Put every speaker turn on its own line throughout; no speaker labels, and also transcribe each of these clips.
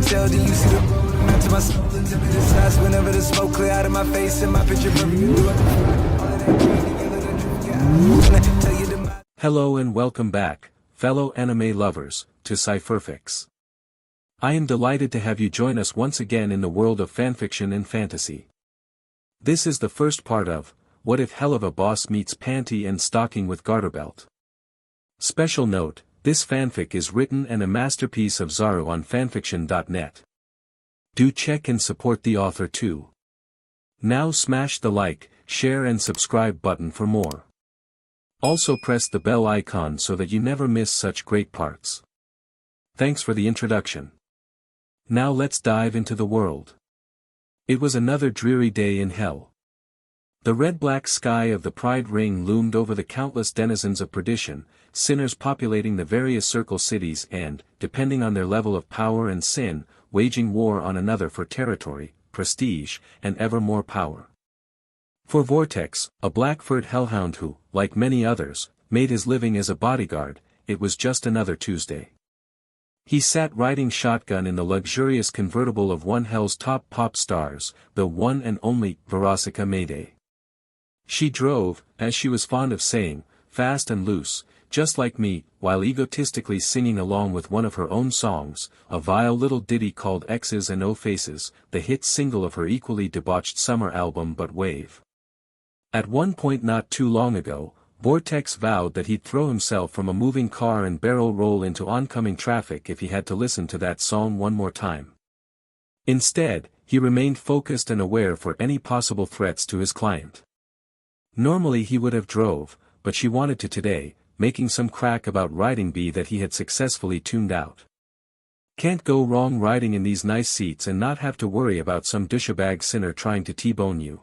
tell, do you see the road? I'm out to my soul into the size whenever the smoke clear out of my face and my picture perfect.
Hello and welcome back, fellow anime lovers, to Cypherfics. I am delighted to have you join us once again in the world of fanfiction and fantasy. This is the first part of, What If Helluva Boss Meets Panty Stocking with Garterbelt. Special note, this fanfic is written and a masterpiece of Zaru on FANFICTIONnet. Do check and support the author too. Now smash the like, share and subscribe button for more. Also press the bell icon so that you never miss such great parts. Thanks for the introduction. Now let's dive into the world. It was another dreary day in hell. The red-black sky of the Pride Ring loomed over the countless denizens of perdition, sinners populating the various circle cities and, depending on their level of power and sin, waging war on another for territory, prestige, and ever more power. For Vortex, a black-furred hellhound who, like many others, made his living as a bodyguard, it was just another Tuesday. He sat riding shotgun in the luxurious convertible of one hell's top pop stars, the one and only Verosika Mayday. She drove, as she was fond of saying, fast and loose, just like me, while egotistically singing along with one of her own songs, a vile little ditty called X's and O Faces, the hit single of her equally debauched summer album But Wave. At one point not too long ago, Vortex vowed that he'd throw himself from a moving car and barrel roll into oncoming traffic if he had to listen to that song one more time. Instead, he remained focused and aware for any possible threats to his client. Normally he would have drove, but she wanted to today, making some crack about riding bee that he had successfully tuned out. Can't go wrong riding in these nice seats and not have to worry about some douchebag sinner trying to T-bone you.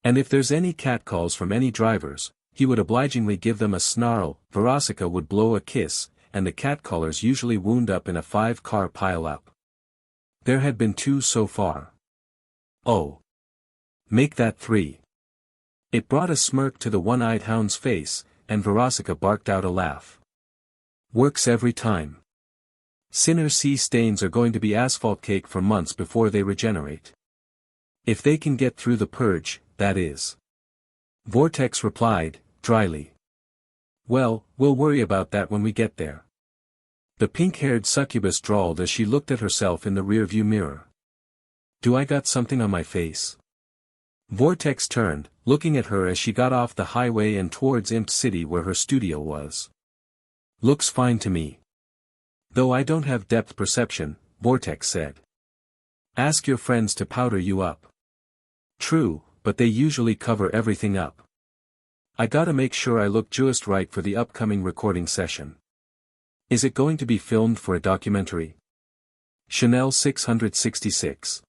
And if there's any catcalls from any drivers, he would obligingly give them a snarl, Verosika would blow a kiss, and the catcallers usually wound up in a 5-car pile-up. There had been 2 so far. Oh. Make that 3. It brought a smirk to the one-eyed hound's face, and Verosika barked out a laugh. Works every time. Sinner sea stains are going to be asphalt cake for months before they regenerate. If they can get through the purge, that is. Vortex replied, dryly. Well, we'll worry about that when we get there. The pink-haired succubus drawled as she looked at herself in the rearview mirror. Do I got something on my face? Vortex turned, looking at her as she got off the highway and towards Imp City where her studio was. Looks fine to me. Though I don't have depth perception, Vortex said. Ask your friends to powder you up. True, but they usually cover everything up. I gotta make sure I look just right for the upcoming recording session. Is it going to be filmed for a documentary? Chanel 666.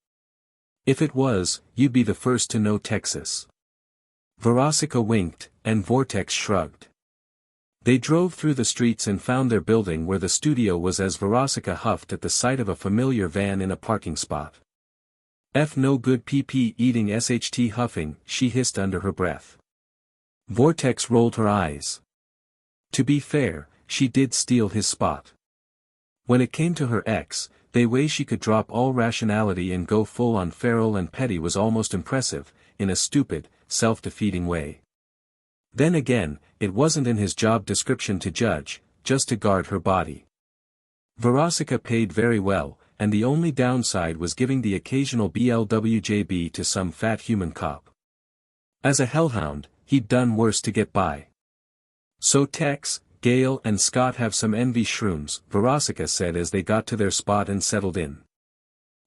If it was, you'd be the first to know, Texas. Verosika winked, and Vortex shrugged. They drove through the streets and found their building where the studio was as Verosika huffed at the sight of a familiar van in a parking spot. F no good PP eating SHT huffing, she hissed under her breath. Vortex rolled her eyes. To be fair, she did steal his spot. When it came to her ex, the way she could drop all rationality and go full on feral and petty was almost impressive, in a stupid, self-defeating way. Then again, it wasn't in his job description to judge, just to guard her body. Verosika paid very well, and the only downside was giving the occasional BLWJB to some fat human cop. As a hellhound, he'd done worse to get by. So Tex, Gale and Scott have some envy shrooms, Verosika said as they got to their spot and settled in.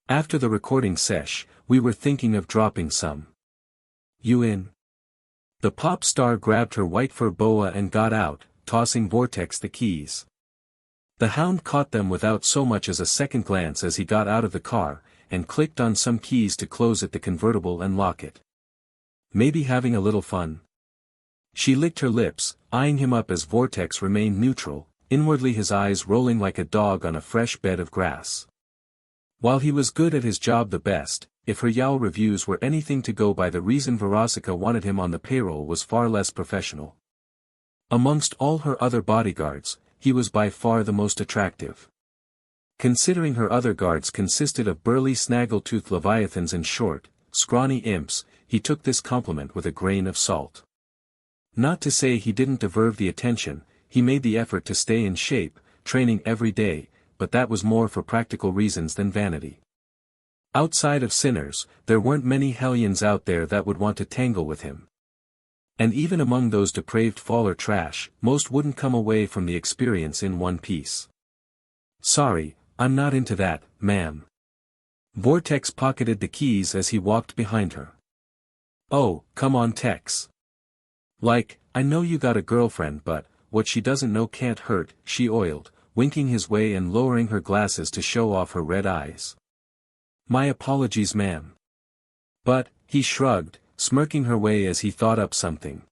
After the recording sesh, we were thinking of dropping some. You in? The pop star grabbed her white fur boa and got out, tossing Vortex the keys. The hound caught them without so much as a second glance as he got out of the car, and clicked on some keys to close the convertible and lock it. Maybe having a little fun. She licked her lips, eyeing him up as Vortex remained neutral, inwardly his eyes rolling like a dog on a fresh bed of grass. While he was good at his job the best, if her Yao reviews were anything to go by, the reason Verosika wanted him on the payroll was far less professional. Amongst all her other bodyguards, he was by far the most attractive. Considering her other guards consisted of burly snaggle-toothed leviathans and short, scrawny imps, he took this compliment with a grain of salt. Not to say he didn't deserve the attention, he made the effort to stay in shape, training every day, but that was more for practical reasons than vanity. Outside of sinners, there weren't many hellions out there that would want to tangle with him. And even among those depraved faller trash, most wouldn't come away from the experience in one piece. Sorry, I'm not into that, ma'am. Vortex pocketed the keys as he walked behind her. Oh, come on Tex. Like, I know you got a girlfriend but, what she doesn't know can't hurt, she oiled, winking his way and lowering her glasses to show off her red eyes. My apologies ma'am. But, he shrugged, smirking her way as he thought up something.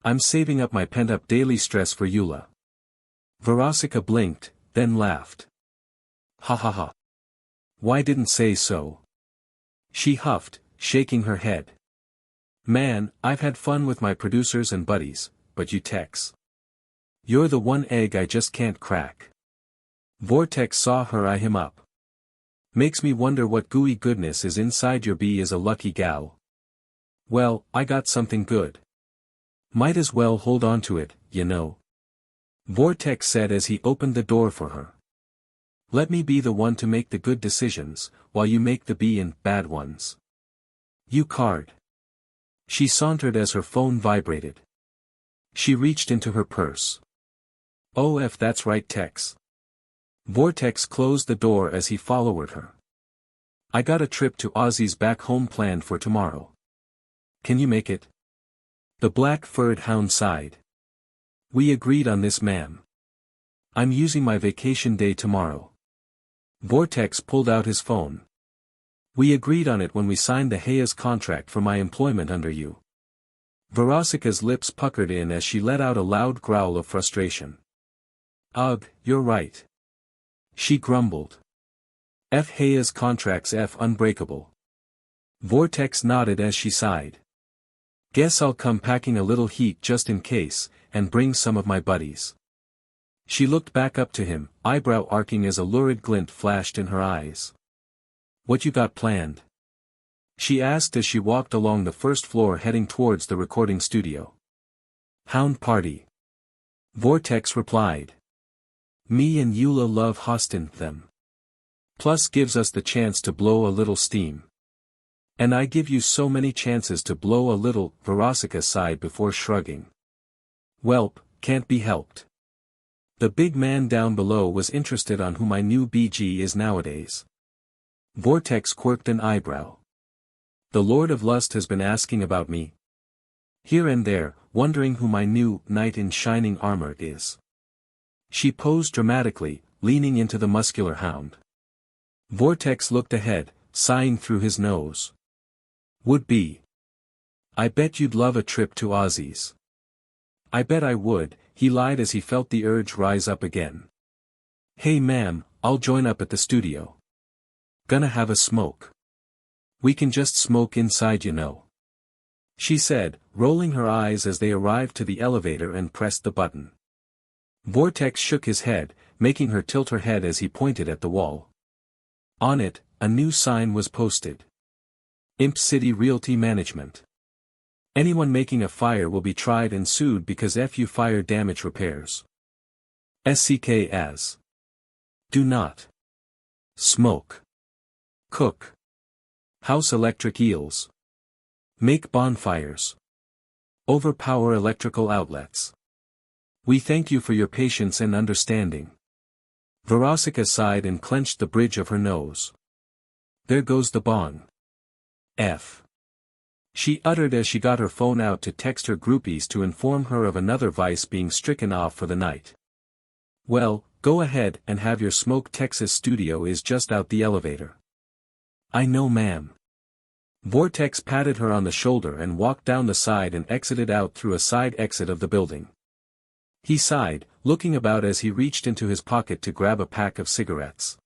I'm saving up my pent-up daily stress for Eula. Verosika blinked, then laughed. Ha ha ha. Why didn't say so? She huffed, shaking her head. Man, I've had fun with my producers and buddies, but you Tex. You're the one egg I just can't crack. Vortex saw her eye him up. Makes me wonder what gooey goodness is inside your bee is a lucky gal. Well, I got something good. Might as well hold on to it, you know. Vortex said as he opened the door for her. Let me be the one to make the good decisions, while you make the bee and bad ones. You card. She sauntered as her phone vibrated. She reached into her purse. Oh if that's right Tex. Vortex closed the door as he followed her. I got a trip to Ozzy's back home planned for tomorrow. Can you make it? The black-furred hound sighed. We agreed on this ma'am. I'm using my vacation day tomorrow. Vortex pulled out his phone. We agreed on it when we signed the Hayes contract for my employment under you. Verosika's lips puckered in as she let out a loud growl of frustration. Ugh, you're right. She grumbled. F Hayes contracts F unbreakable. Vortex nodded as she sighed. Guess I'll come packing a little heat just in case, and bring some of my buddies. She looked back up to him, eyebrow arcing as a lurid glint flashed in her eyes. What you got planned? She asked as she walked along the first floor heading towards the recording studio. Hound party. Vortex replied. Me and Eula love hosting them. Plus gives us the chance to blow a little steam. And I give you so many chances to blow a little, Verosika sighed before shrugging. Welp, can't be helped. The big man down below was interested on who my new BG is nowadays. Vortex quirked an eyebrow. The Lord of Lust has been asking about me. Here and there, wondering who my new knight in shining armor is. She posed dramatically, leaning into the muscular hound. Vortex looked ahead, sighing through his nose. Would be. I bet you'd love a trip to Ozzy's. I bet I would, he lied as he felt the urge rise up again. Hey ma'am, I'll join up at the studio. Gonna have a smoke. We can just smoke inside you know. She said, rolling her eyes as they arrived to the elevator and pressed the button. Vortex shook his head, making her tilt her head as he pointed at the wall. On it, a new sign was posted. Imp City Realty Management. Anyone making a fire will be tried and sued because FU fire damage repairs. SCK as. Do not. Smoke. Cook. House electric eels. Make bonfires. Overpower electrical outlets. We thank you for your patience and understanding. Verosika sighed and clenched the bridge of her nose. There goes the bong. F. She uttered as she got her phone out to text her groupies to inform her of another vice being stricken off for the night. Well, go ahead and have your smoke. Texas studio is just out the elevator. I know ma'am. Vortex patted her on the shoulder and walked down the side and exited out through a side exit of the building. He sighed, looking about as he reached into his pocket to grab a pack of cigarettes.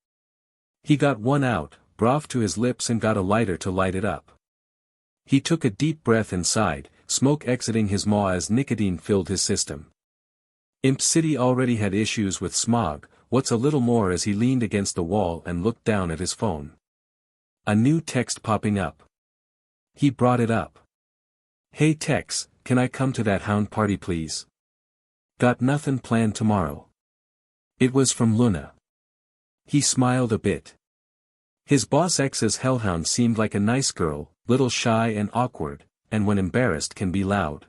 He got one out, brought to his lips and got a lighter to light it up. He took a deep breath and sighed, smoke exiting his maw as nicotine filled his system. Imp City already had issues with smog, what's a little more as he leaned against the wall and looked down at his phone. A new text popping up. He brought it up. "Hey Tex, can I come to that hound party please? Got nothing planned tomorrow." It was from Luna. He smiled a bit. His boss X's hellhound seemed like a nice girl, little shy and awkward, and when embarrassed can be loud.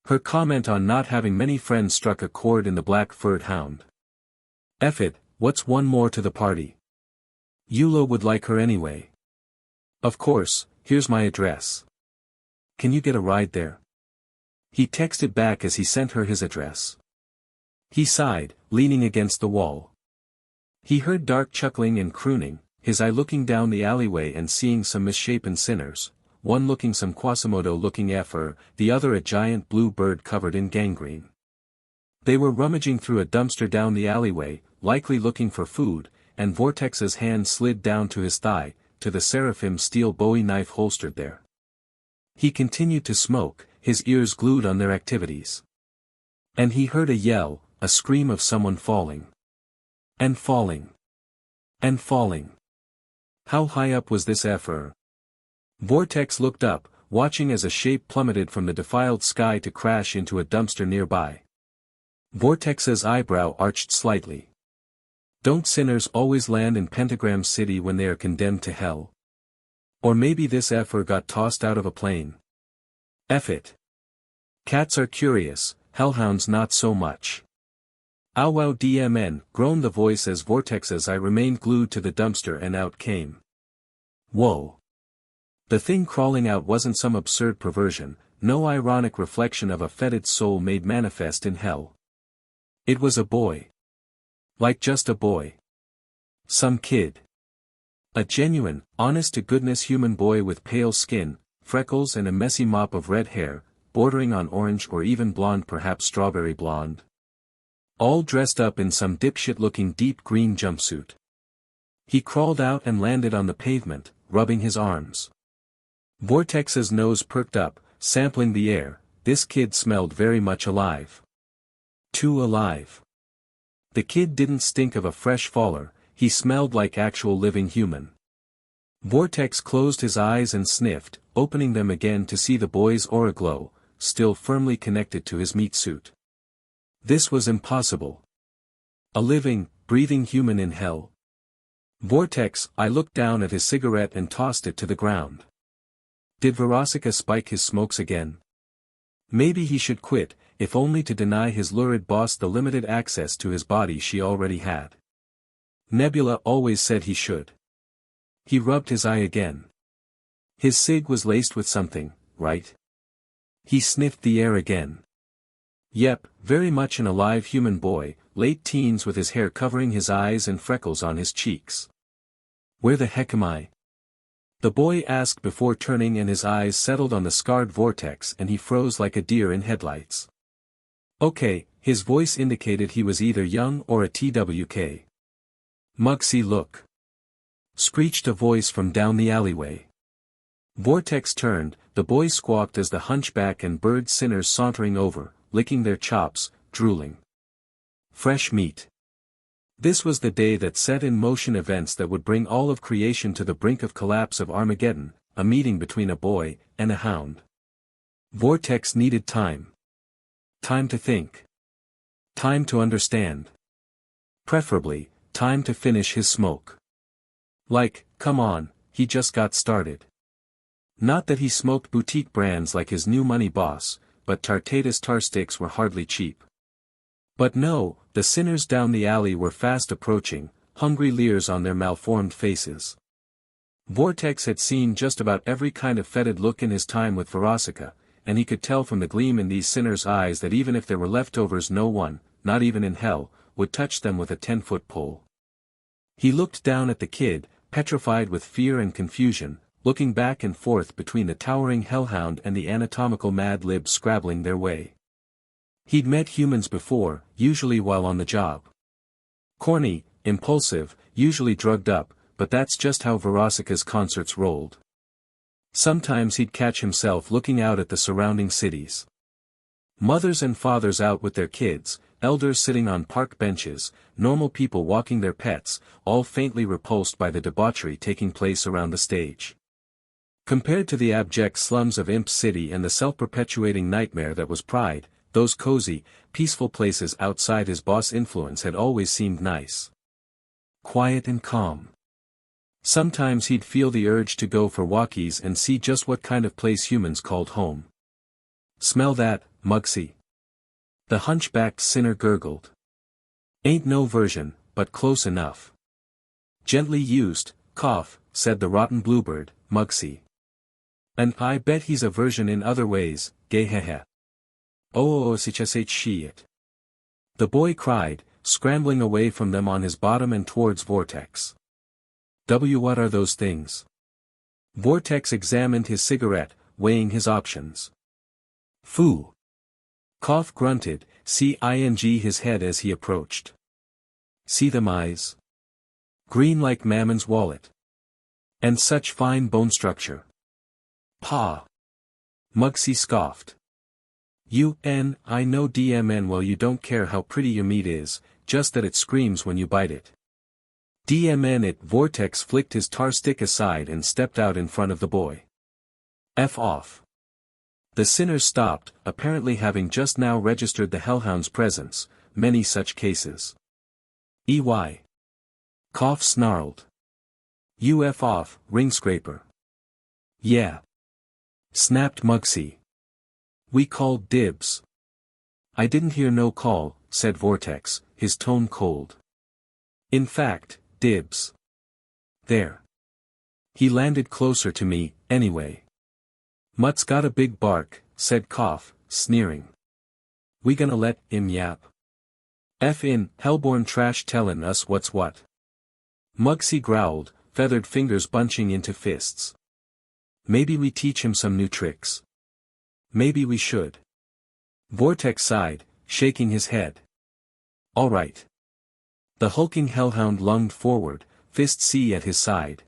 Her comment on not having many friends struck a chord in the black-furred hound. "F it, what's one more to the party? Yulo would like her anyway. Of course, here's my address. Can you get a ride there?" He texted back as he sent her his address. He sighed, leaning against the wall. He heard Dark chuckling and crooning, his eye looking down the alleyway and seeing some misshapen sinners, one looking some Quasimodo-looking effer, the other a giant blue bird covered in gangrene. They were rummaging through a dumpster down the alleyway, likely looking for food, and Vortex's hand slid down to his thigh, to the seraphim steel Bowie knife holstered there. He continued to smoke, his ears glued on their activities. And he heard a yell, a scream of someone falling. And falling. And falling. How high up was this effer? Vortex looked up, watching as a shape plummeted from the defiled sky to crash into a dumpster nearby. Vortex's eyebrow arched slightly. Don't sinners always land in Pentagram City when they are condemned to hell? Or maybe this effer got tossed out of a plane. F it. Cats are curious, hellhounds not so much. "Ow wow DMN," groaned the voice as Vortex's eye remained glued to the dumpster and out came. Whoa. The thing crawling out wasn't some absurd perversion, no ironic reflection of a fetid soul made manifest in hell. It was a boy. Like just a boy. Some kid. A genuine, honest-to-goodness human boy with pale skin, freckles and a messy mop of red hair, bordering on orange or even blonde, perhaps strawberry blonde. All dressed up in some dipshit-looking deep green jumpsuit. He crawled out and landed on the pavement, rubbing his arms. Vortex's nose perked up, sampling the air. This kid smelled very much alive. Too alive. The kid didn't stink of a fresh faller, he smelled like actual living human. Vortex closed his eyes and sniffed, opening them again to see the boy's aura glow, still firmly connected to his meat suit. This was impossible. A living, breathing human in hell. Vortex, I looked down at his cigarette and tossed it to the ground. Did Verosika spike his smokes again? Maybe he should quit, if only to deny his lurid boss the limited access to his body she already had. Nebula always said he should. He rubbed his eye again. His cig was laced with something, right? He sniffed the air again. Yep, very much an alive human boy, late teens with his hair covering his eyes and freckles on his cheeks. Where the heck am I? The boy asked before turning, and his eyes settled on the scarred Vortex and he froze like a deer in headlights. Okay, his voice indicated he was either young or a TWK. Mugsy look. Screeched a voice from down the alleyway. Vortex turned, the boy squawked as the hunchback and bird sinners sauntering over, licking their chops, drooling. Fresh meat. This was the day that set in motion events that would bring all of creation to the brink of collapse of Armageddon, a meeting between a boy and a hound. Vortex needed time. Time to think. Time to understand. Preferably, time to finish his smoke. Like, come on, he just got started. Not that he smoked boutique brands like his new money boss, but Tartatus tar sticks were hardly cheap. But no, the sinners down the alley were fast approaching, hungry leers on their malformed faces. Vortex had seen just about every kind of fetid look in his time with Verosika, and he could tell from the gleam in these sinners' eyes that even if there were leftovers, no one, not even in hell, would touch them with a 10-foot pole. He looked down at the kid, petrified with fear and confusion, looking back and forth between the towering hellhound and the anatomical mad lib scrabbling their way. He'd met humans before, usually while on the job. Corny, impulsive, usually drugged up, but that's just how Verosika's concerts rolled. Sometimes he'd catch himself looking out at the surrounding cities. Mothers and fathers out with their kids, elders sitting on park benches, normal people walking their pets, all faintly repulsed by the debauchery taking place around the stage. Compared to the abject slums of Imp City and the self-perpetuating nightmare that was Pride, those cozy, peaceful places outside his boss' influence had always seemed nice. Quiet and calm. Sometimes he'd feel the urge to go for walkies and see just what kind of place humans called home. Smell that, Mugsy? The hunchbacked sinner gurgled. Ain't no version, but close enough. Gently used, cough, said the rotten bluebird, Mugsy. And I bet he's a version in other ways, gay hehe. Oh shit. The boy cried, scrambling away from them on his bottom and towards Vortex. What are those things? Vortex examined his cigarette, weighing his options. Foo. Cough grunted, cing his head as he approached. See them eyes? Green like Mammon's wallet. And such fine bone structure. Pa. Mugsy scoffed. I know DMN well you don't care how pretty your meat is, just that it screams when you bite it. DMN it. Vortex flicked his tar stick aside and stepped out in front of the boy. F off. The sinners stopped, apparently having just now registered the hellhound's presence, many such cases. EY. Cough snarled. You F off, ring scraper. Yeah. Snapped Mugsy. We called dibs. I didn't hear no call, said Vortex, his tone cold. In fact, dibs. There. He landed closer to me, anyway. Mutt's got a big bark, said Cough, sneering. We gonna let him yap? F in, hellborn trash tellin' us what's what. Mugsy growled, feathered fingers bunching into fists. Maybe we teach him some new tricks. Maybe we should. Vortex sighed, shaking his head. All right. The hulking hellhound lunged forward, fist C at his side.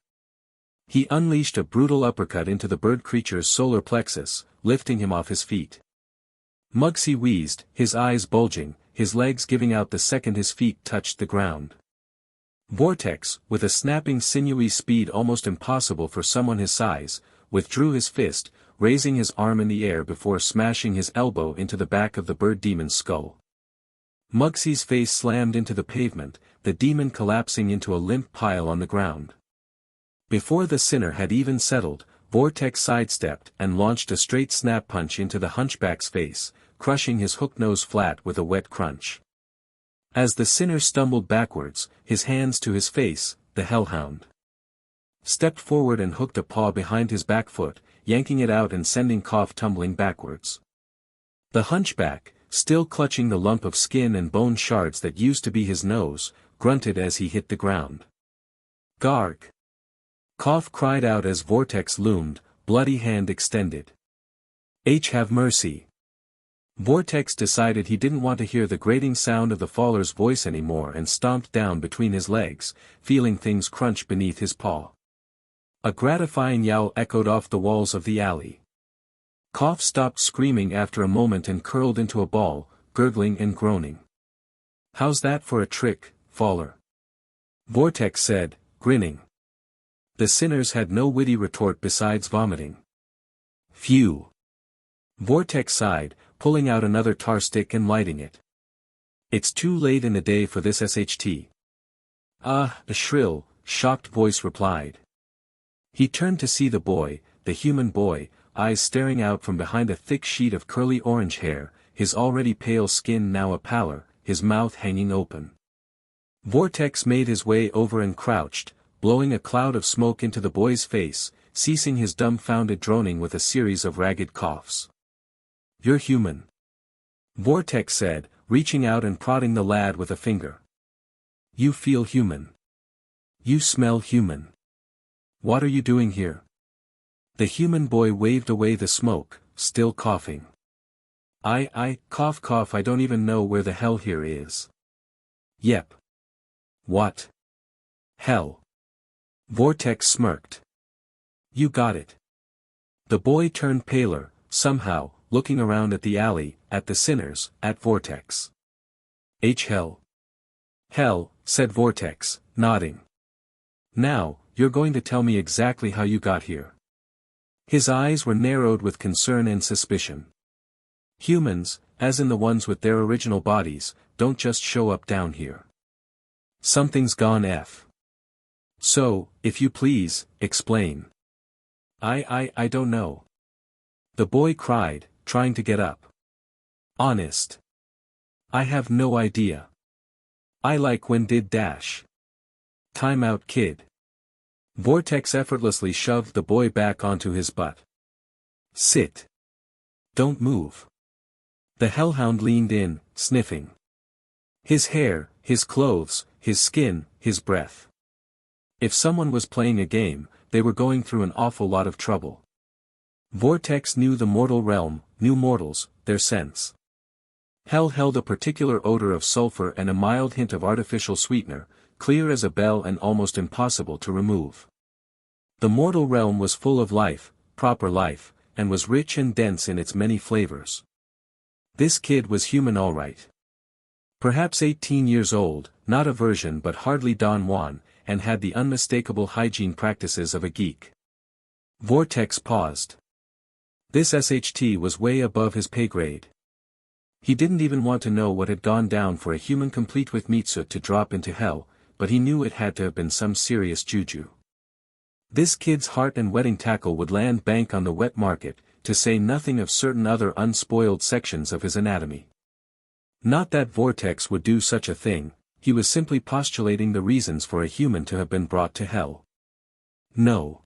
He unleashed a brutal uppercut into the bird creature's solar plexus, lifting him off his feet. Mugsy wheezed, his eyes bulging, his legs giving out the second his feet touched the ground. Vortex, with a snapping sinewy speed almost impossible for someone his size, withdrew his fist, raising his arm in the air before smashing his elbow into the back of the bird demon's skull. Mugsy's face slammed into the pavement, the demon collapsing into a limp pile on the ground. Before the sinner had even settled, Vortex sidestepped and launched a straight snap punch into the hunchback's face, crushing his hook nose flat with a wet crunch. As the sinner stumbled backwards, his hands to his face, the hellhound stepped forward and hooked a paw behind his back foot, yanking it out and sending Cough tumbling backwards. The hunchback, still clutching the lump of skin and bone shards that used to be his nose, grunted as he hit the ground. Garg! Cough cried out as Vortex loomed, bloody hand extended. Have mercy. Vortex decided he didn't want to hear the grating sound of the faller's voice anymore and stomped down between his legs, feeling things crunch beneath his paw. A gratifying yowl echoed off the walls of the alley. Cough stopped screaming after a moment and curled into a ball, gurgling and groaning. How's that for a trick, faller? Vortex said, grinning. The sinners had no witty retort besides vomiting. Phew. Vortex sighed, pulling out another tar stick and lighting it. It's too late in the day for this SHT. Ah, a shrill, shocked voice replied. He turned to see the boy, the human boy, eyes staring out from behind a thick sheet of curly orange hair, his already pale skin now a pallor, his mouth hanging open. Vortex made his way over and crouched, blowing a cloud of smoke into the boy's face, ceasing his dumbfounded droning with a series of ragged coughs. You're human. Vortex said, reaching out and prodding the lad with a finger. You feel human. You smell human. What are you doing here? The human boy waved away the smoke, still coughing. Cough I don't even know where the hell here is. Yep. What? Hell. Vortex smirked. You got it. The boy turned paler, somehow, looking around at the alley, at the sinners, at Vortex. Hell. Hell, said Vortex, nodding. Now, you're going to tell me exactly how you got here. His eyes were narrowed with concern and suspicion. Humans, as in the ones with their original bodies, don't just show up down here. Something's gone F. So, if you please, explain. I don't know. The boy cried, trying to get up. Honest. I have no idea. I like when did dash. Time out kid. Vortex effortlessly shoved the boy back onto his butt. Sit. Don't move. The hellhound leaned in, sniffing. His hair, his clothes, his skin, his breath. If someone was playing a game, they were going through an awful lot of trouble. Vortex knew the mortal realm, knew mortals, their sense. Hell held a particular odor of sulfur and a mild hint of artificial sweetener, clear as a bell and almost impossible to remove. The mortal realm was full of life, proper life, and was rich and dense in its many flavors. This kid was human all right. Perhaps 18 years old, not a virgin but hardly Don Juan, and had the unmistakable hygiene practices of a geek. Vortex paused. This SHT was way above his pay grade. He didn't even want to know what had gone down for a human complete with meatsuit to drop into hell, but he knew it had to have been some serious juju. This kid's heart and wedding tackle would land bank on the wet market, to say nothing of certain other unspoiled sections of his anatomy. Not that Vortex would do such a thing, he was simply postulating the reasons for a human to have been brought to hell. No.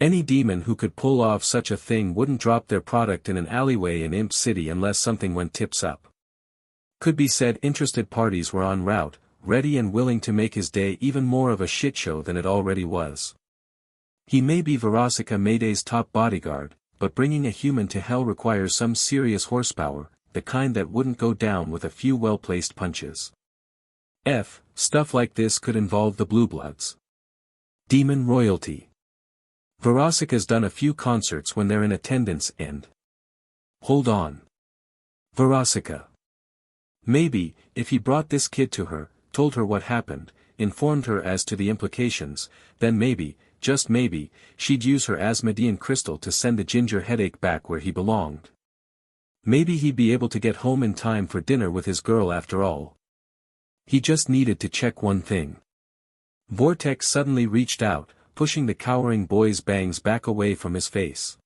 Any demon who could pull off such a thing wouldn't drop their product in an alleyway in Imp City unless something went tips up. Could be said interested parties were en route, ready and willing to make his day even more of a shitshow than it already was. He may be Verosica Mayday's top bodyguard, but bringing a human to hell requires some serious horsepower, the kind that wouldn't go down with a few well-placed punches. Stuff like this could involve the Blue Bloods. Demon royalty. Verosica's done a few concerts when they're in attendance and... Hold on. Verosica. Maybe, if he brought this kid to her, told her what happened, informed her as to the implications, then maybe, just maybe, she'd use her Asmodean crystal to send the ginger headache back where he belonged. Maybe he'd be able to get home in time for dinner with his girl after all. He just needed to check one thing. Vortex suddenly reached out, pushing the cowering boy's bangs back away from his face.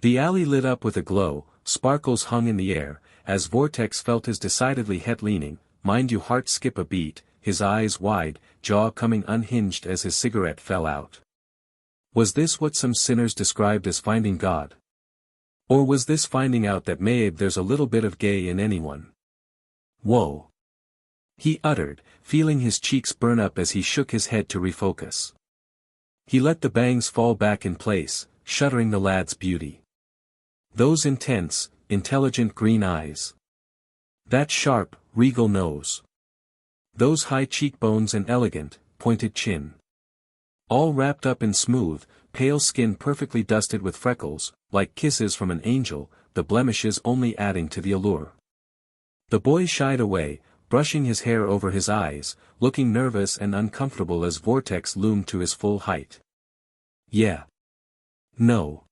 The alley lit up with a glow, sparkles hung in the air, as Vortex felt his decidedly het-leaning, mind you heart skip a beat, his eyes wide, jaw coming unhinged as his cigarette fell out. Was this what some sinners described as finding God? Or was this finding out that maybe there's a little bit of gay in anyone? Whoa! He uttered, feeling his cheeks burn up as he shook his head to refocus. He let the bangs fall back in place, shuddering the lad's beauty. Those intense, intelligent green eyes. That sharp, regal nose. Those high cheekbones and elegant, pointed chin. All wrapped up in smooth, pale skin perfectly dusted with freckles, like kisses from an angel, the blemishes only adding to the allure. The boy shied away, brushing his hair over his eyes, looking nervous and uncomfortable as Vortex loomed to his full height. Yeah. No.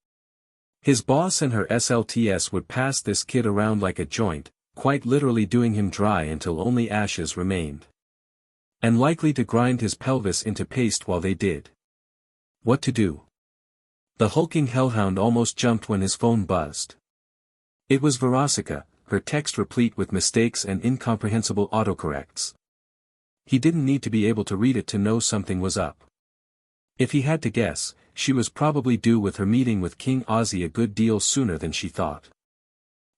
His boss and her SLTS would pass this kid around like a joint, quite literally doing him dry until only ashes remained. And likely to grind his pelvis into paste while they did. What to do? The hulking hellhound almost jumped when his phone buzzed. It was Verosica, her text replete with mistakes and incomprehensible autocorrects. He didn't need to be able to read it to know something was up. If he had to guess, she was probably due with her meeting with King Ozzy a good deal sooner than she thought.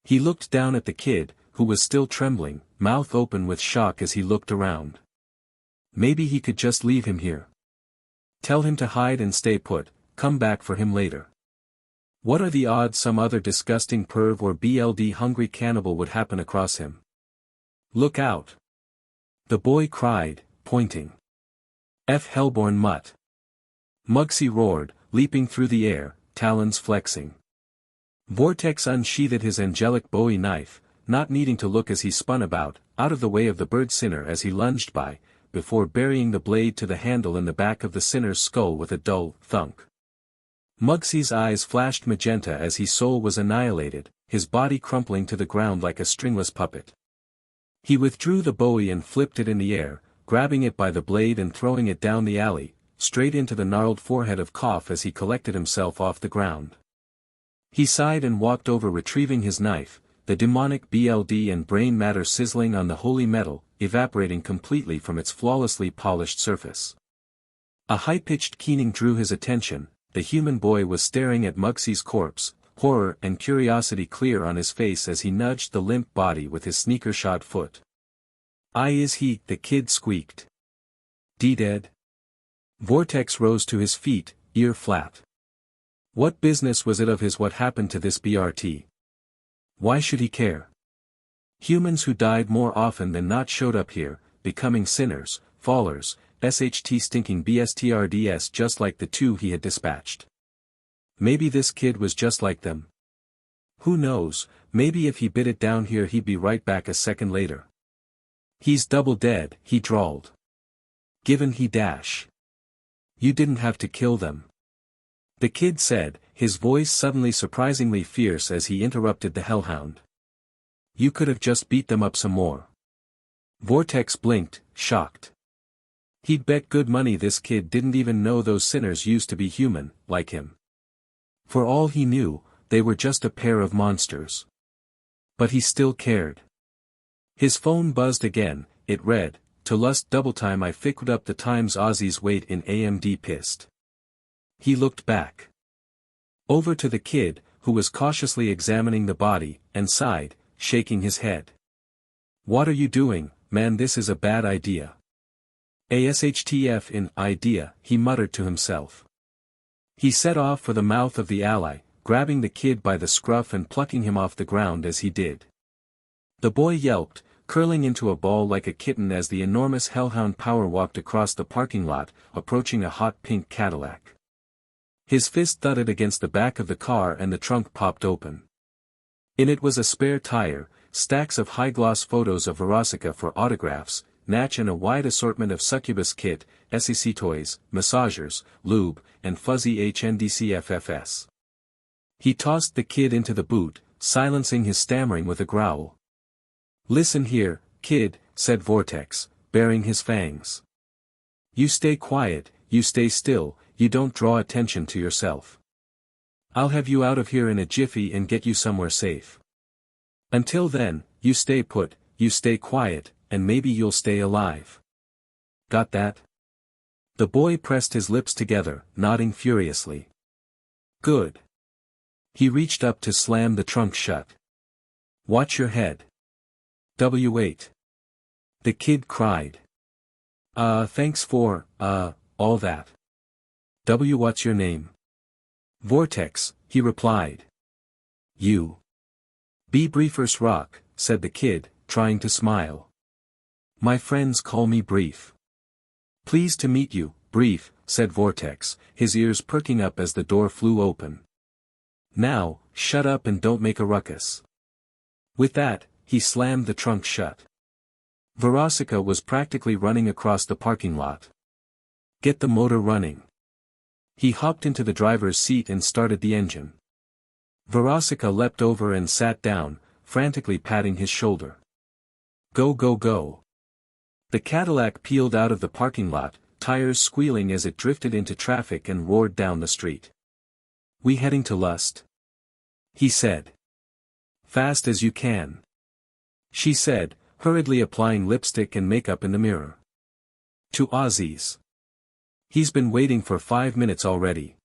He looked down at the kid, who was still trembling, mouth open with shock as he looked around. Maybe he could just leave him here. Tell him to hide and stay put, come back for him later. What are the odds some other disgusting perv or BLD hungry cannibal would happen across him? Look out! The boy cried, pointing. Hellborn mutt! Mugsy roared, leaping through the air, talons flexing. Vortex unsheathed his angelic Bowie knife, not needing to look as he spun about, out of the way of the bird sinner as he lunged by, before burying the blade to the handle in the back of the sinner's skull with a dull thunk. Mugsy's eyes flashed magenta as his soul was annihilated, his body crumpling to the ground like a stringless puppet. He withdrew the bowie and flipped it in the air, grabbing it by the blade and throwing it down the alley, straight into the gnarled forehead of Koph as he collected himself off the ground. He sighed and walked over retrieving his knife, the demonic BLD and brain matter sizzling on the holy metal, evaporating completely from its flawlessly polished surface. A high-pitched keening drew his attention. The human boy was staring at Mugsy's corpse, horror and curiosity clear on his face as he nudged the limp body with his sneaker-shod foot. Is he?" the kid squeaked. "Dead?" Vortex rose to his feet, ear flat. What business was it of his what happened to this BRT? Why should he care? Humans who died more often than not showed up here, becoming sinners, fallers, SHT stinking BSTRDS just like the two he had dispatched. Maybe this kid was just like them. Who knows, maybe if he bit it down here he'd be right back a second later. "He's double dead," he drawled. "Given he dash. You didn't have to kill them," the kid said, his voice suddenly surprisingly fierce as he interrupted the hellhound. "You could have just beat them up some more." Vortex blinked, shocked. He'd bet good money this kid didn't even know those sinners used to be human, like him. For all he knew, they were just a pair of monsters. But he still cared. His phone buzzed again, it read, "To lust double time I ficked up the times Aussie's weight in AMD pissed." He looked back. Over to the kid, who was cautiously examining the body, and sighed, shaking his head. "What are you doing, man? This is a bad idea." "ASHTF in idea," he muttered to himself. He set off for the mouth of the alley, grabbing the kid by the scruff and plucking him off the ground as he did. The boy yelped, curling into a ball like a kitten as the enormous hellhound power walked across the parking lot, approaching a hot pink Cadillac. His fist thudded against the back of the car and the trunk popped open. In it was a spare tire, stacks of high-gloss photos of Verosika for autographs, Natch and a wide assortment of succubus kit, SEC toys, massagers, lube, and fuzzy HNDCFFS. He tossed the kid into the boot, silencing his stammering with a growl. "Listen here, kid," said Vortex, baring his fangs. "You stay quiet, you stay still, you don't draw attention to yourself. I'll have you out of here in a jiffy and get you somewhere safe. Until then, you stay put, you stay quiet, and maybe you'll stay alive. Got that?" The boy pressed his lips together, nodding furiously. "Good." He reached up to slam the trunk shut. "Watch your head." "W8. The kid cried. Thanks for, all that." What's your name?" "Vortex," he replied. "You." "Be briefers rock," said the kid, trying to smile. "My friends call me Brief." "Pleased to meet you, Brief," said Vortex, his ears perking up as the door flew open. "Now, shut up and don't make a ruckus." With that, he slammed the trunk shut. Verosika was practically running across the parking lot. "Get the motor running." He hopped into the driver's seat and started the engine. Verosika leapt over and sat down, frantically patting his shoulder. "Go go go." The Cadillac peeled out of the parking lot, tires squealing as it drifted into traffic and roared down the street. "We heading to Lust?" he said. "Fast as you can," she said, hurriedly applying lipstick and makeup in the mirror. "To Aussie's. He's been waiting for 5 minutes already."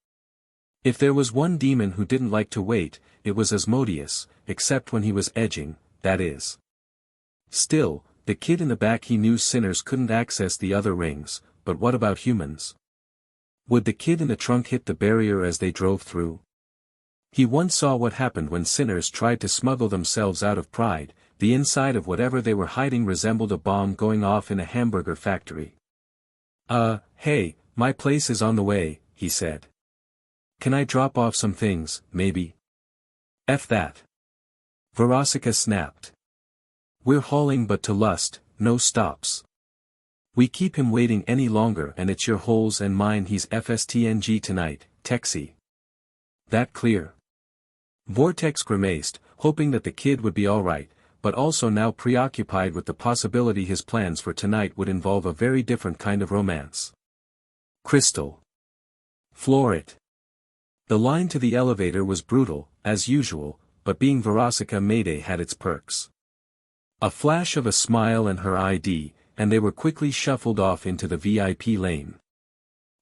If there was one demon who didn't like to wait, it was Asmodeus, except when he was edging, that is. Still, the kid in the back he knew sinners couldn't access the other rings, but what about humans? Would the kid in the trunk hit the barrier as they drove through? He once saw what happened when sinners tried to smuggle themselves out of Pride. The inside of whatever they were hiding resembled a bomb going off in a hamburger factory. Hey, my place is on the way," he said. "Can I drop off some things, maybe?" "F that." Verosika snapped. We're hauling but to lust, no stops. We keep him waiting any longer and it's your holes and mine he's FSTNG tonight, Texie. That clear? Vortex grimaced, hoping that the kid would be alright, but also now preoccupied with the possibility his plans for tonight would involve a very different kind of romance. Crystal. Floor it. The line to the elevator was brutal, as usual, but being Verosika Mayday had its perks. A flash of a smile and her ID, and they were quickly shuffled off into the VIP lane.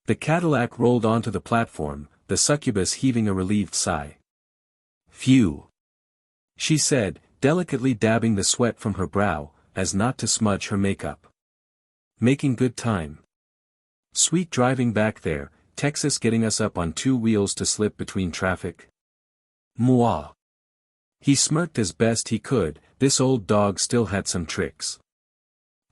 The Cadillac rolled onto the platform, the succubus heaving a relieved sigh. Phew. She said, delicately dabbing the sweat from her brow, as not to smudge her makeup. Making good time. Sweet driving back there, Texas getting us up on 2 wheels to slip between traffic. Mwah. He smirked as best he could, this old dog still had some tricks.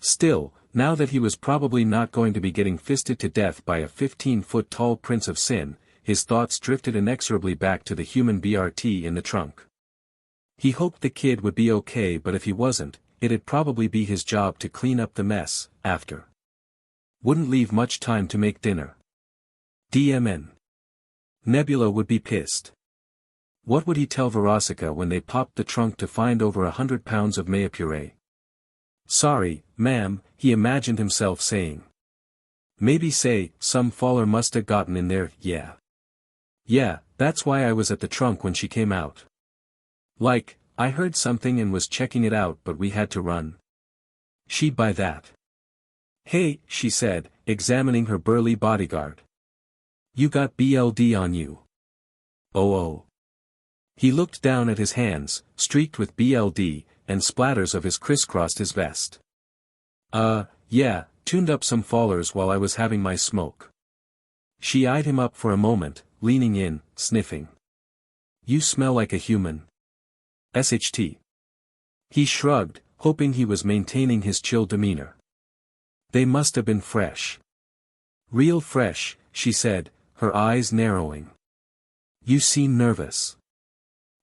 Still, now that he was probably not going to be getting fisted to death by a 15-foot-tall prince of sin, his thoughts drifted inexorably back to the human BRT in the trunk. He hoped the kid would be okay, but if he wasn't, it'd probably be his job to clean up the mess, after. Wouldn't leave much time to make dinner. DMN. Nebula would be pissed. What would he tell Verosika when they popped the trunk to find over 100 pounds of maya puree? Sorry, ma'am, he imagined himself saying. Maybe say, some faller musta gotten in there, yeah. Yeah, that's why I was at the trunk when she came out. Like, I heard something and was checking it out but we had to run. She'd buy that. Hey, she said, examining her burly bodyguard. You got BLD on you. Oh. He looked down at his hands, streaked with BLD, and splatters of his crisscrossed his vest. Yeah, tuned up some fallers while I was having my smoke. She eyed him up for a moment, leaning in, sniffing. You smell like a human. SHT. He shrugged, hoping he was maintaining his chill demeanor. They must have been fresh. Real fresh, she said, her eyes narrowing. You seem nervous.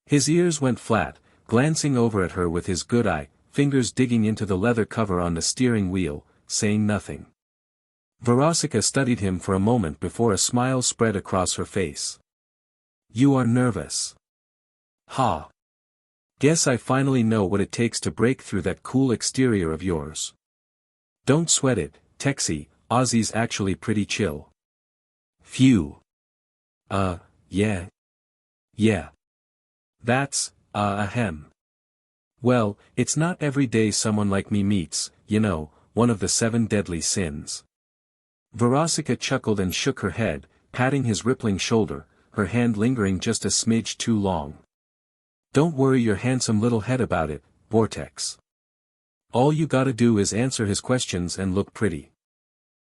His ears went flat, glancing over at her with his good eye, fingers digging into the leather cover on the steering wheel, saying nothing. Verosika studied him for a moment before a smile spread across her face. You are nervous. Ha. Guess I finally know what it takes to break through that cool exterior of yours. Don't sweat it, Texie, Ozzy's actually pretty chill. Phew. Yeah. Yeah. That's, ahem. Well, it's not every day someone like me meets, one of the 7 deadly sins. Verosika chuckled and shook her head, patting his rippling shoulder, her hand lingering just a smidge too long. Don't worry your handsome little head about it, Vortex. All you gotta do is answer his questions and look pretty.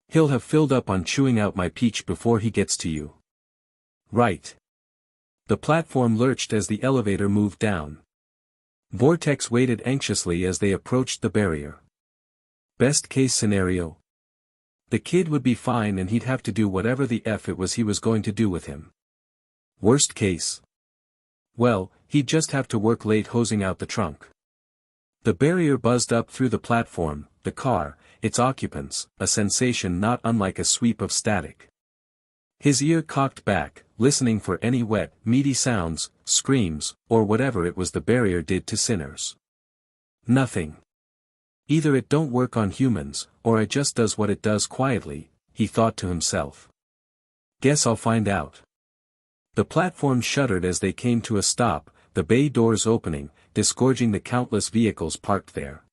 He'll have filled up on chewing out my peach before he gets to you. Right. The platform lurched as the elevator moved down. Vortex waited anxiously as they approached the barrier. Best case scenario? The kid would be fine and he'd have to do whatever the F it was he was going to do with him. Worst case? Well, he'd just have to work late hosing out the trunk. The barrier buzzed up through the platform, the car, its occupants, a sensation not unlike a sweep of static. His ear cocked back, listening for any wet, meaty sounds, screams, or whatever it was the barrier did to sinners. Nothing. Either it don't work on humans, or it just does what it does quietly, he thought to himself. Guess I'll find out. The platform shuddered as they came to a stop, the bay doors opening, disgorging the countless vehicles parked there.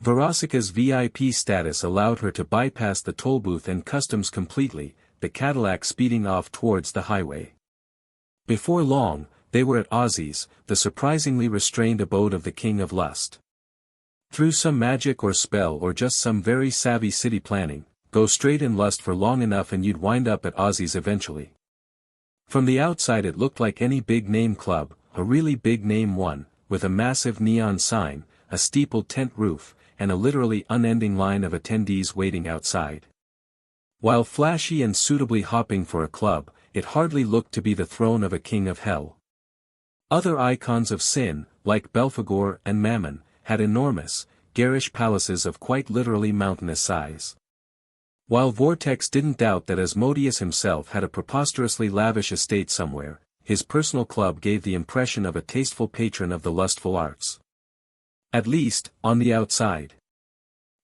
Verosika's VIP status allowed her to bypass the toll booth and customs completely, the Cadillac speeding off towards the highway. Before long, they were at Ozzy's, the surprisingly restrained abode of the King of Lust. Through some magic or spell or just some very savvy city planning, go straight in lust for long enough and you'd wind up at Ozzy's eventually. From the outside it looked like any big-name club, a really big-name one, with a massive neon sign, a steepled tent roof, and a literally unending line of attendees waiting outside. While flashy and suitably hopping for a club, it hardly looked to be the throne of a king of hell. Other icons of sin, like Belphegor and Mammon, had enormous, garish palaces of quite literally mountainous size. While Vortex didn't doubt that Asmodeus himself had a preposterously lavish estate somewhere, his personal club gave the impression of a tasteful patron of the lustful arts. At least, on the outside.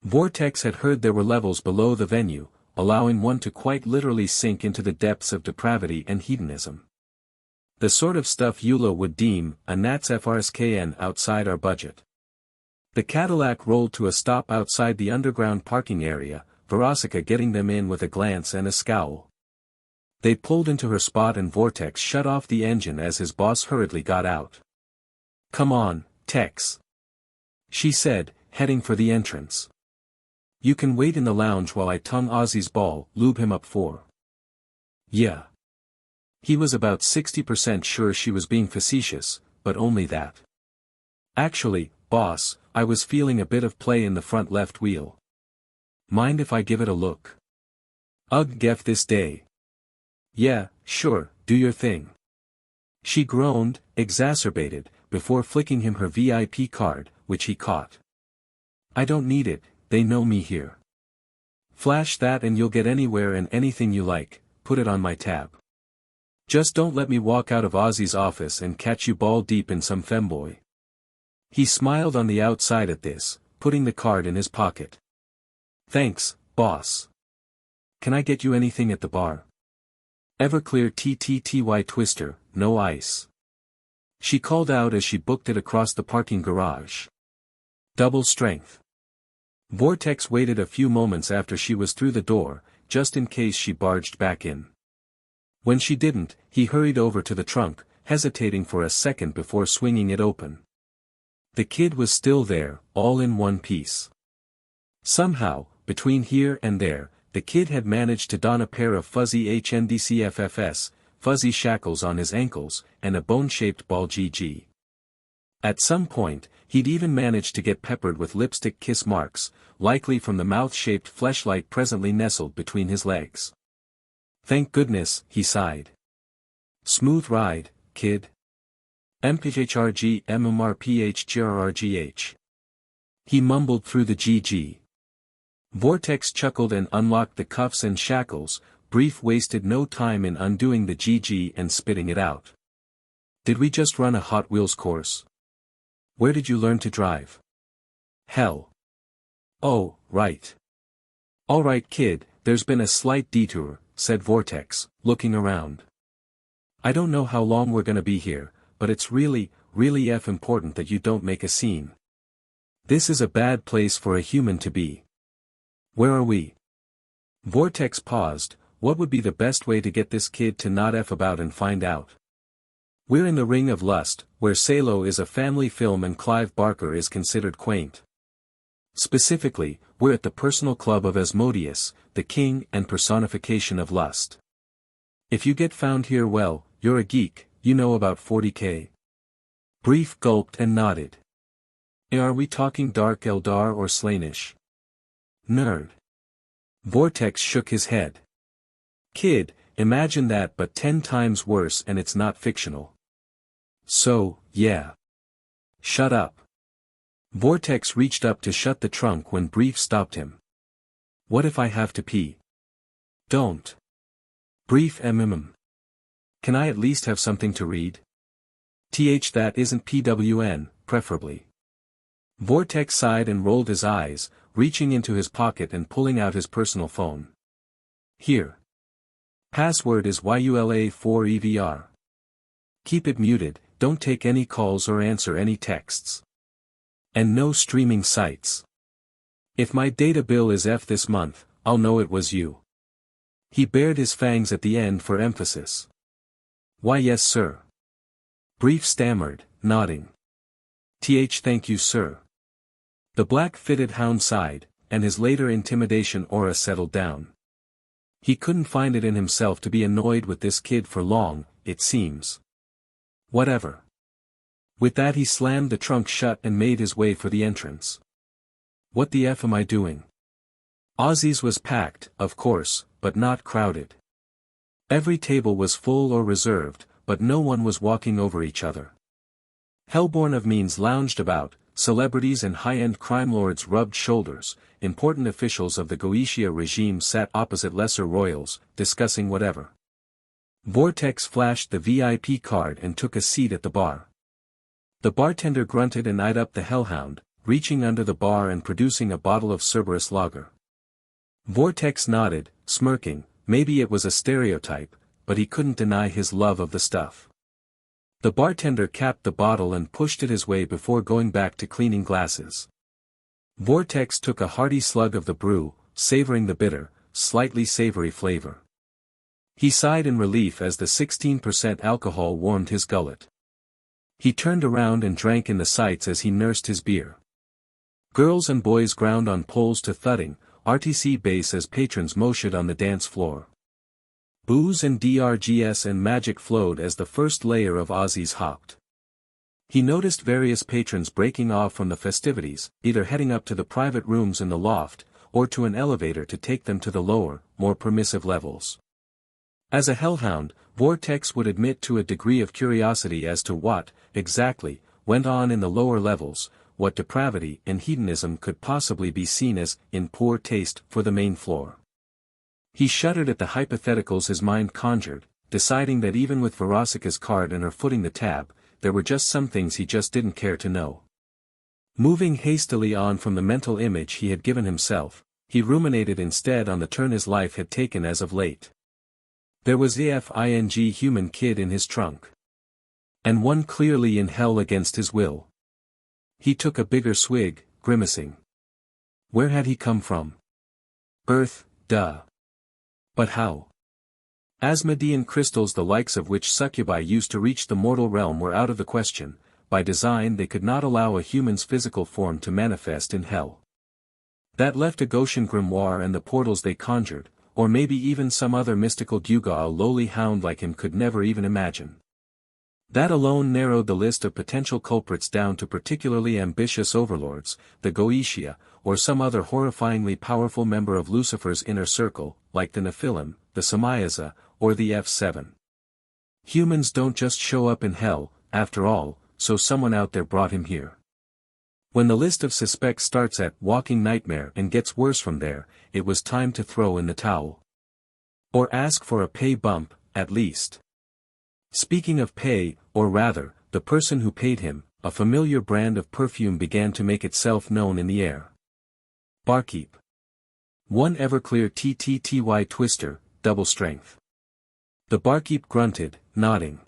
Vortex had heard there were levels below the venue, allowing one to quite literally sink into the depths of depravity and hedonism. The sort of stuff Eula would deem a Nats FRSKN outside our budget. The Cadillac rolled to a stop outside the underground parking area, Verosika getting them in with a glance and a scowl. They pulled into her spot and Vortex shut off the engine as his boss hurriedly got out. "Come on, Tex," she said, heading for the entrance. "You can wait in the lounge while I tongue Ozzy's ball, lube him up for." Yeah. He was about 60% sure she was being facetious, but only that. "Actually, boss, I was feeling a bit of play in the front left wheel. Mind if I give it a look?" "Ugh, Geff this day." "Yeah, sure, do your thing." She groaned, exacerbated, before flicking him her VIP card, which he caught. "I don't need it, they know me here." "Flash that and you'll get anywhere and anything you like, put it on my tab. Just don't let me walk out of Ozzy's office and catch you ball deep in some femboy." He smiled on the outside at this, putting the card in his pocket. "Thanks, boss. Can I get you anything at the bar?" "Everclear TTTY Twister, no ice." She called out as she booked it across the parking garage. "Double strength." Vortex waited a few moments after she was through the door, just in case she barged back in. When she didn't, he hurried over to the trunk, hesitating for a second before swinging it open. The kid was still there, all in one piece. Somehow, between here and there, the kid had managed to don a pair of fuzzy HNDCFFS, fuzzy shackles on his ankles, and a bone-shaped ball GG. At some point, he'd even managed to get peppered with lipstick kiss marks, likely from the mouth-shaped fleshlight presently nestled between his legs. "Thank goodness," he sighed. "Smooth ride, kid." "MPHRG MMRPHGRRGH." He mumbled through the GG. Vortex chuckled and unlocked the cuffs and shackles. Brief wasted no time in undoing the GG and spitting it out. "Did we just run a Hot Wheels course? Where did you learn to drive?" "Hell. Oh, right. All right, kid, there's been a slight detour," said Vortex, looking around. "I don't know how long we're gonna be here, but it's really important that you don't make a scene. This is a bad place for a human to be." "Where are we?" Vortex paused. What would be the best way to get this kid to not F about and find out? "We're in the Ring of Lust, where Salo is a family film and Clive Barker is considered quaint. Specifically, we're at the personal club of Asmodeus, the king and personification of lust. If you get found here, well, you're a geek, you know about 40k. Brief gulped and nodded. "Are we talking Dark Eldar or Slaanesh?" "Nerd." Vortex shook his head. "Kid, imagine that but 10 times worse and it's not fictional. So, yeah. Shut up." Vortex reached up to shut the trunk when Brief stopped him. "What if I have to pee?" "Don't." Brief "Can I at least have something to read?" That isn't PWN, preferably." Vortex sighed and rolled his eyes, reaching into his pocket and pulling out his personal phone. "Here. Password is YULA4EVR. Keep it muted, don't take any calls or answer any texts. And no streaming sites. If my data bill is F this month, I'll know it was you." He bared his fangs at the end for emphasis. "Why yes sir." Brief stammered, nodding. Thank you sir." The black-fitted hound sighed, and his later intimidation aura settled down. He couldn't find it in himself to be annoyed with this kid for long, it seems. Whatever. With that he slammed the trunk shut and made his way for the entrance. What the F am I doing? Ozzy's was packed, of course, but not crowded. Every table was full or reserved, but no one was walking over each other. Hellborn of Means lounged about, celebrities and high-end crime lords rubbed shoulders, important officials of the Goetia regime sat opposite lesser royals, discussing whatever. Vortex flashed the VIP card and took a seat at the bar. The bartender grunted and eyed up the hellhound, reaching under the bar and producing a bottle of Cerberus lager. Vortex nodded, smirking. Maybe it was a stereotype, but he couldn't deny his love of the stuff. The bartender capped the bottle and pushed it his way before going back to cleaning glasses. Vortex took a hearty slug of the brew, savoring the bitter, slightly savory flavor. He sighed in relief as the 16% alcohol warmed his gullet. He turned around and drank in the sights as he nursed his beer. Girls and boys ground on poles to thudding, RTC bass as patrons mosh'd on the dance floor. Booze and DRGS and magic flowed as the first layer of Aussies hopped. He noticed various patrons breaking off from the festivities, either heading up to the private rooms in the loft, or to an elevator to take them to the lower, more permissive levels. As a hellhound, Vortex would admit to a degree of curiosity as to what, exactly, went on in the lower levels, what depravity and hedonism could possibly be seen as, in poor taste, for the main floor. He shuddered at the hypotheticals his mind conjured, deciding that even with Verosika's card and her footing the tab, there were just some things he just didn't care to know. Moving hastily on from the mental image he had given himself, he ruminated instead on the turn his life had taken as of late. There was the FING human kid in his trunk. And one clearly in hell against his will. He took a bigger swig, grimacing. Where had he come from? Earth, duh. But how? Asmodean crystals the likes of which succubi used to reach the mortal realm were out of the question. By design they could not allow a human's physical form to manifest in hell. That left a Goshen grimoire and the portals they conjured, or maybe even some other mystical gewgaw a lowly hound like him could never even imagine. That alone narrowed the list of potential culprits down to particularly ambitious overlords, the Goetia, or some other horrifyingly powerful member of Lucifer's inner circle, like the Nephilim, the Samayaza, or the F7. Humans don't just show up in hell, after all, so someone out there brought him here. When the list of suspects starts at walking nightmare and gets worse from there, it was time to throw in the towel. Or ask for a pay bump, at least. Speaking of pay, or rather, the person who paid him, a familiar brand of perfume began to make itself known in the air. Barkeep. One Everclear TTTY Twister, double strength. The barkeep grunted, nodding.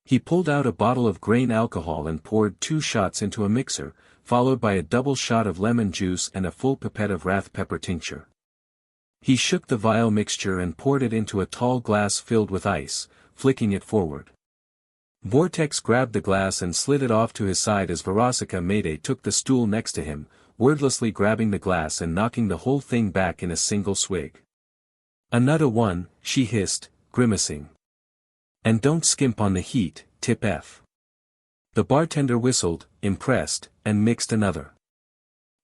He pulled out a bottle of grain alcohol and poured 2 shots into a mixer, followed by a double shot of lemon juice and a full pipette of wrath pepper tincture. He shook the vile mixture and poured it into a tall glass filled with ice, flicking it forward. Vortex grabbed the glass and slid it off to his side as Verosika Mayday took the stool next to him, wordlessly grabbing the glass and knocking the whole thing back in a single swig. Another one, she hissed, grimacing. And don't skimp on the heat, tip F. The bartender whistled, impressed, and mixed another.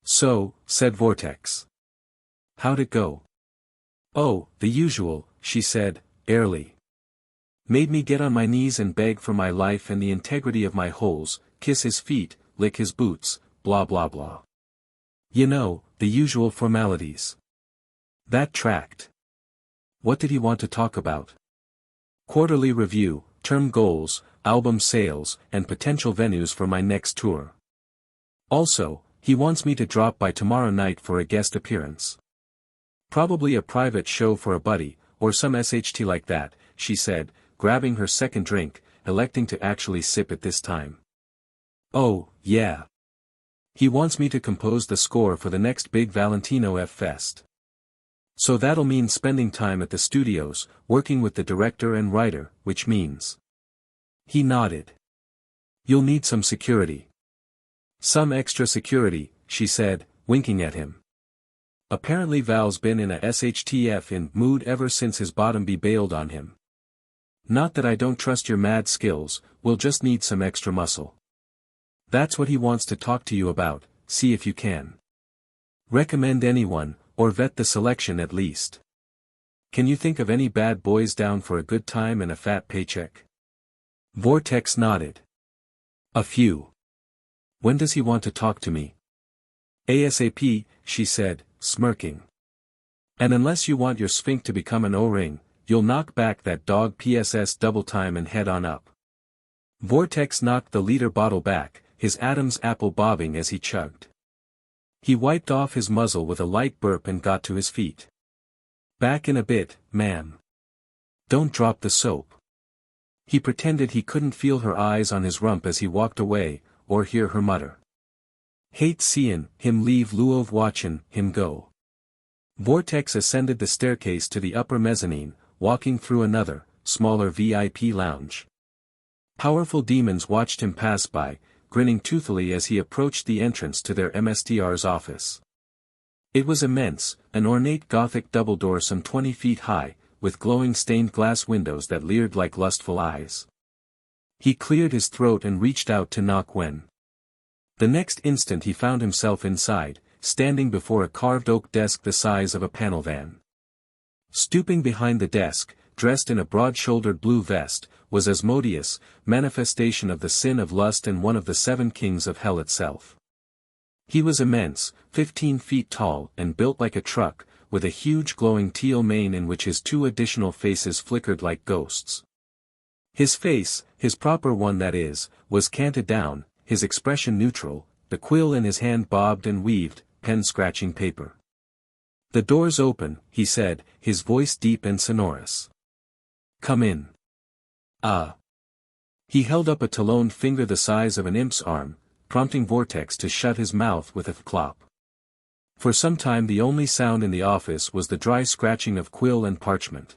So, said Vortex. How'd it go? Oh, the usual, she said, airily. Made me get on my knees and beg for my life and the integrity of my holes, kiss his feet, lick his boots, blah blah blah. You know, the usual formalities. That tracked. What did he want to talk about? Quarterly review, term goals, album sales, and potential venues for my next tour. Also, he wants me to drop by tomorrow night for a guest appearance. Probably a private show for a buddy, or some SHT like that, she said, grabbing her second drink, electing to actually sip it this time. Oh, yeah. He wants me to compose the score for the next big Valentino F Fest. So that'll mean spending time at the studios, working with the director and writer, which means. He nodded. You'll need some security. Some extra security, she said, winking at him. Apparently Val's been in a SHTF in mood ever since his bottom be bailed on him. Not that I don't trust your mad skills, we'll just need some extra muscle. That's what he wants to talk to you about, see if you can. Recommend anyone, or vet the selection at least. Can you think of any bad boys down for a good time and a fat paycheck? Vortex nodded. A few. When does he want to talk to me? ASAP, she said, smirking. And unless you want your sphinx to become an O-ring, you'll knock back that dog PSS double time and head on up. Vortex knocked the liter bottle back, his Adam's apple bobbing as he chugged. He wiped off his muzzle with a light burp and got to his feet. Back in a bit, ma'am. Don't drop the soap. He pretended he couldn't feel her eyes on his rump as he walked away, or hear her mutter. Hate seein' him leave Luov watchin' him go. Vortex ascended the staircase to the upper mezzanine, walking through another, smaller VIP lounge. Powerful demons watched him pass by, grinning toothily as he approached the entrance to their MSTR's office. It was immense, an ornate Gothic double door some 20 feet high, with glowing stained glass windows that leered like lustful eyes. He cleared his throat and reached out to knock when. The next instant he found himself inside, standing before a carved oak desk the size of a panel van. Stooping behind the desk, dressed in a broad-shouldered blue vest, was Asmodeus, manifestation of the sin of lust and one of the 7 kings of hell itself. He was immense, 15 feet tall and built like a truck, with a huge glowing teal mane in which his 2 additional faces flickered like ghosts. His face, his proper one that is, was canted down, his expression neutral, the quill in his hand bobbed and weaved, pen scratching paper. The door's open, he said, his voice deep and sonorous. Come in. He held up a taloned finger the size of an imp's arm, prompting Vortex to shut his mouth with a clop. For some time the only sound in the office was the dry scratching of quill and parchment.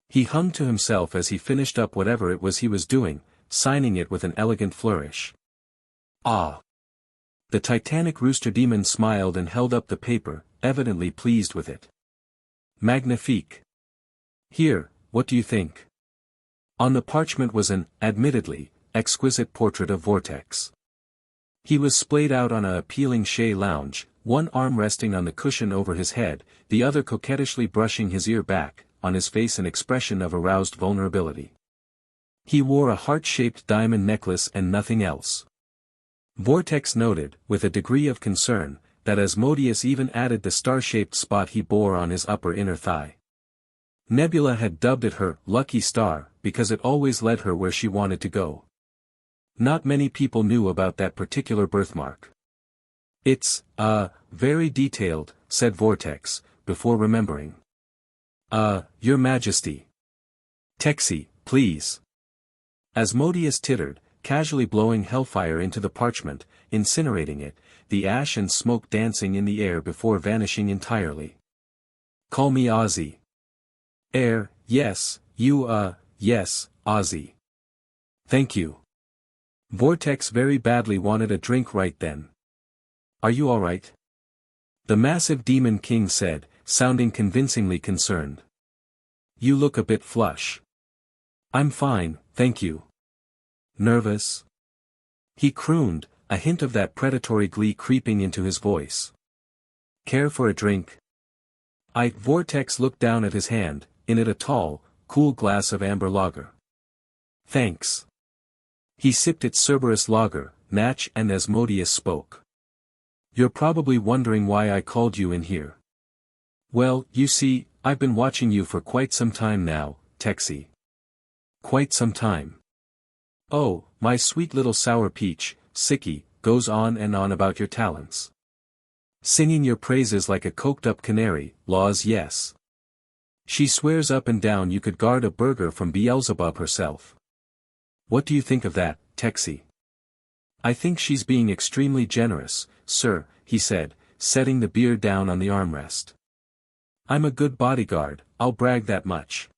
He hummed to himself as he finished up whatever it was he was doing, signing it with an elegant flourish. Ah! The titanic rooster demon smiled and held up the paper, evidently pleased with it. Magnifique. Here, what do you think? On the parchment was an, admittedly, exquisite portrait of Vortex. He was splayed out on a appealing chaise lounge, one arm resting on the cushion over his head, the other coquettishly brushing his ear back, on his face an expression of aroused vulnerability. He wore a heart-shaped diamond necklace and nothing else. Vortex noted, with a degree of concern, that Asmodeus even added the star-shaped spot he bore on his upper inner thigh. Nebula had dubbed it her lucky star, because it always led her where she wanted to go. Not many people knew about that particular birthmark. It's, very detailed, said Vortex, before remembering. Your Majesty. Texi, please. Asmodeus tittered, casually blowing hellfire into the parchment, incinerating it, the ash and smoke dancing in the air before vanishing entirely. Call me Ozzy. Yes, yes, Ozzy. Thank you. Vortex very badly wanted a drink right then. Are you alright? The massive demon king said, sounding convincingly concerned. You look a bit flush. I'm fine, thank you. Nervous? He crooned, a hint of that predatory glee creeping into his voice. Care for a drink? Vortex looked down at his hand, in it a tall, cool glass of amber lager. Thanks. He sipped its Cerberus lager, Natch and Asmodeus spoke. You're probably wondering why I called you in here. Well, you see, I've been watching you for quite some time now, Texi. Quite some time. Oh, my sweet little sour peach, Sicky, goes on and on about your talents. Singing your praises like a coked-up canary, laws yes. She swears up and down you could guard a burger from Beelzebub herself. What do you think of that, Texi? I think she's being extremely generous, sir, he said, setting the beer down on the armrest. I'm a good bodyguard, I'll brag that much.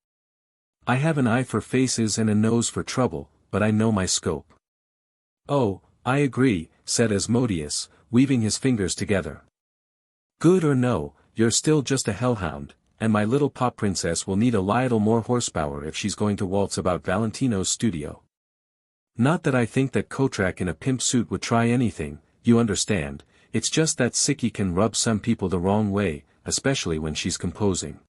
I have an eye for faces and a nose for trouble, but I know my scope. Oh, I agree, said Asmodeus, weaving his fingers together. Good or no, you're still just a hellhound, and my little pop princess will need a little more horsepower if she's going to waltz about Valentino's studio. Not that I think that Kotrak in a pimp suit would try anything, you understand, it's just that Sicky can rub some people the wrong way, especially when she's composing.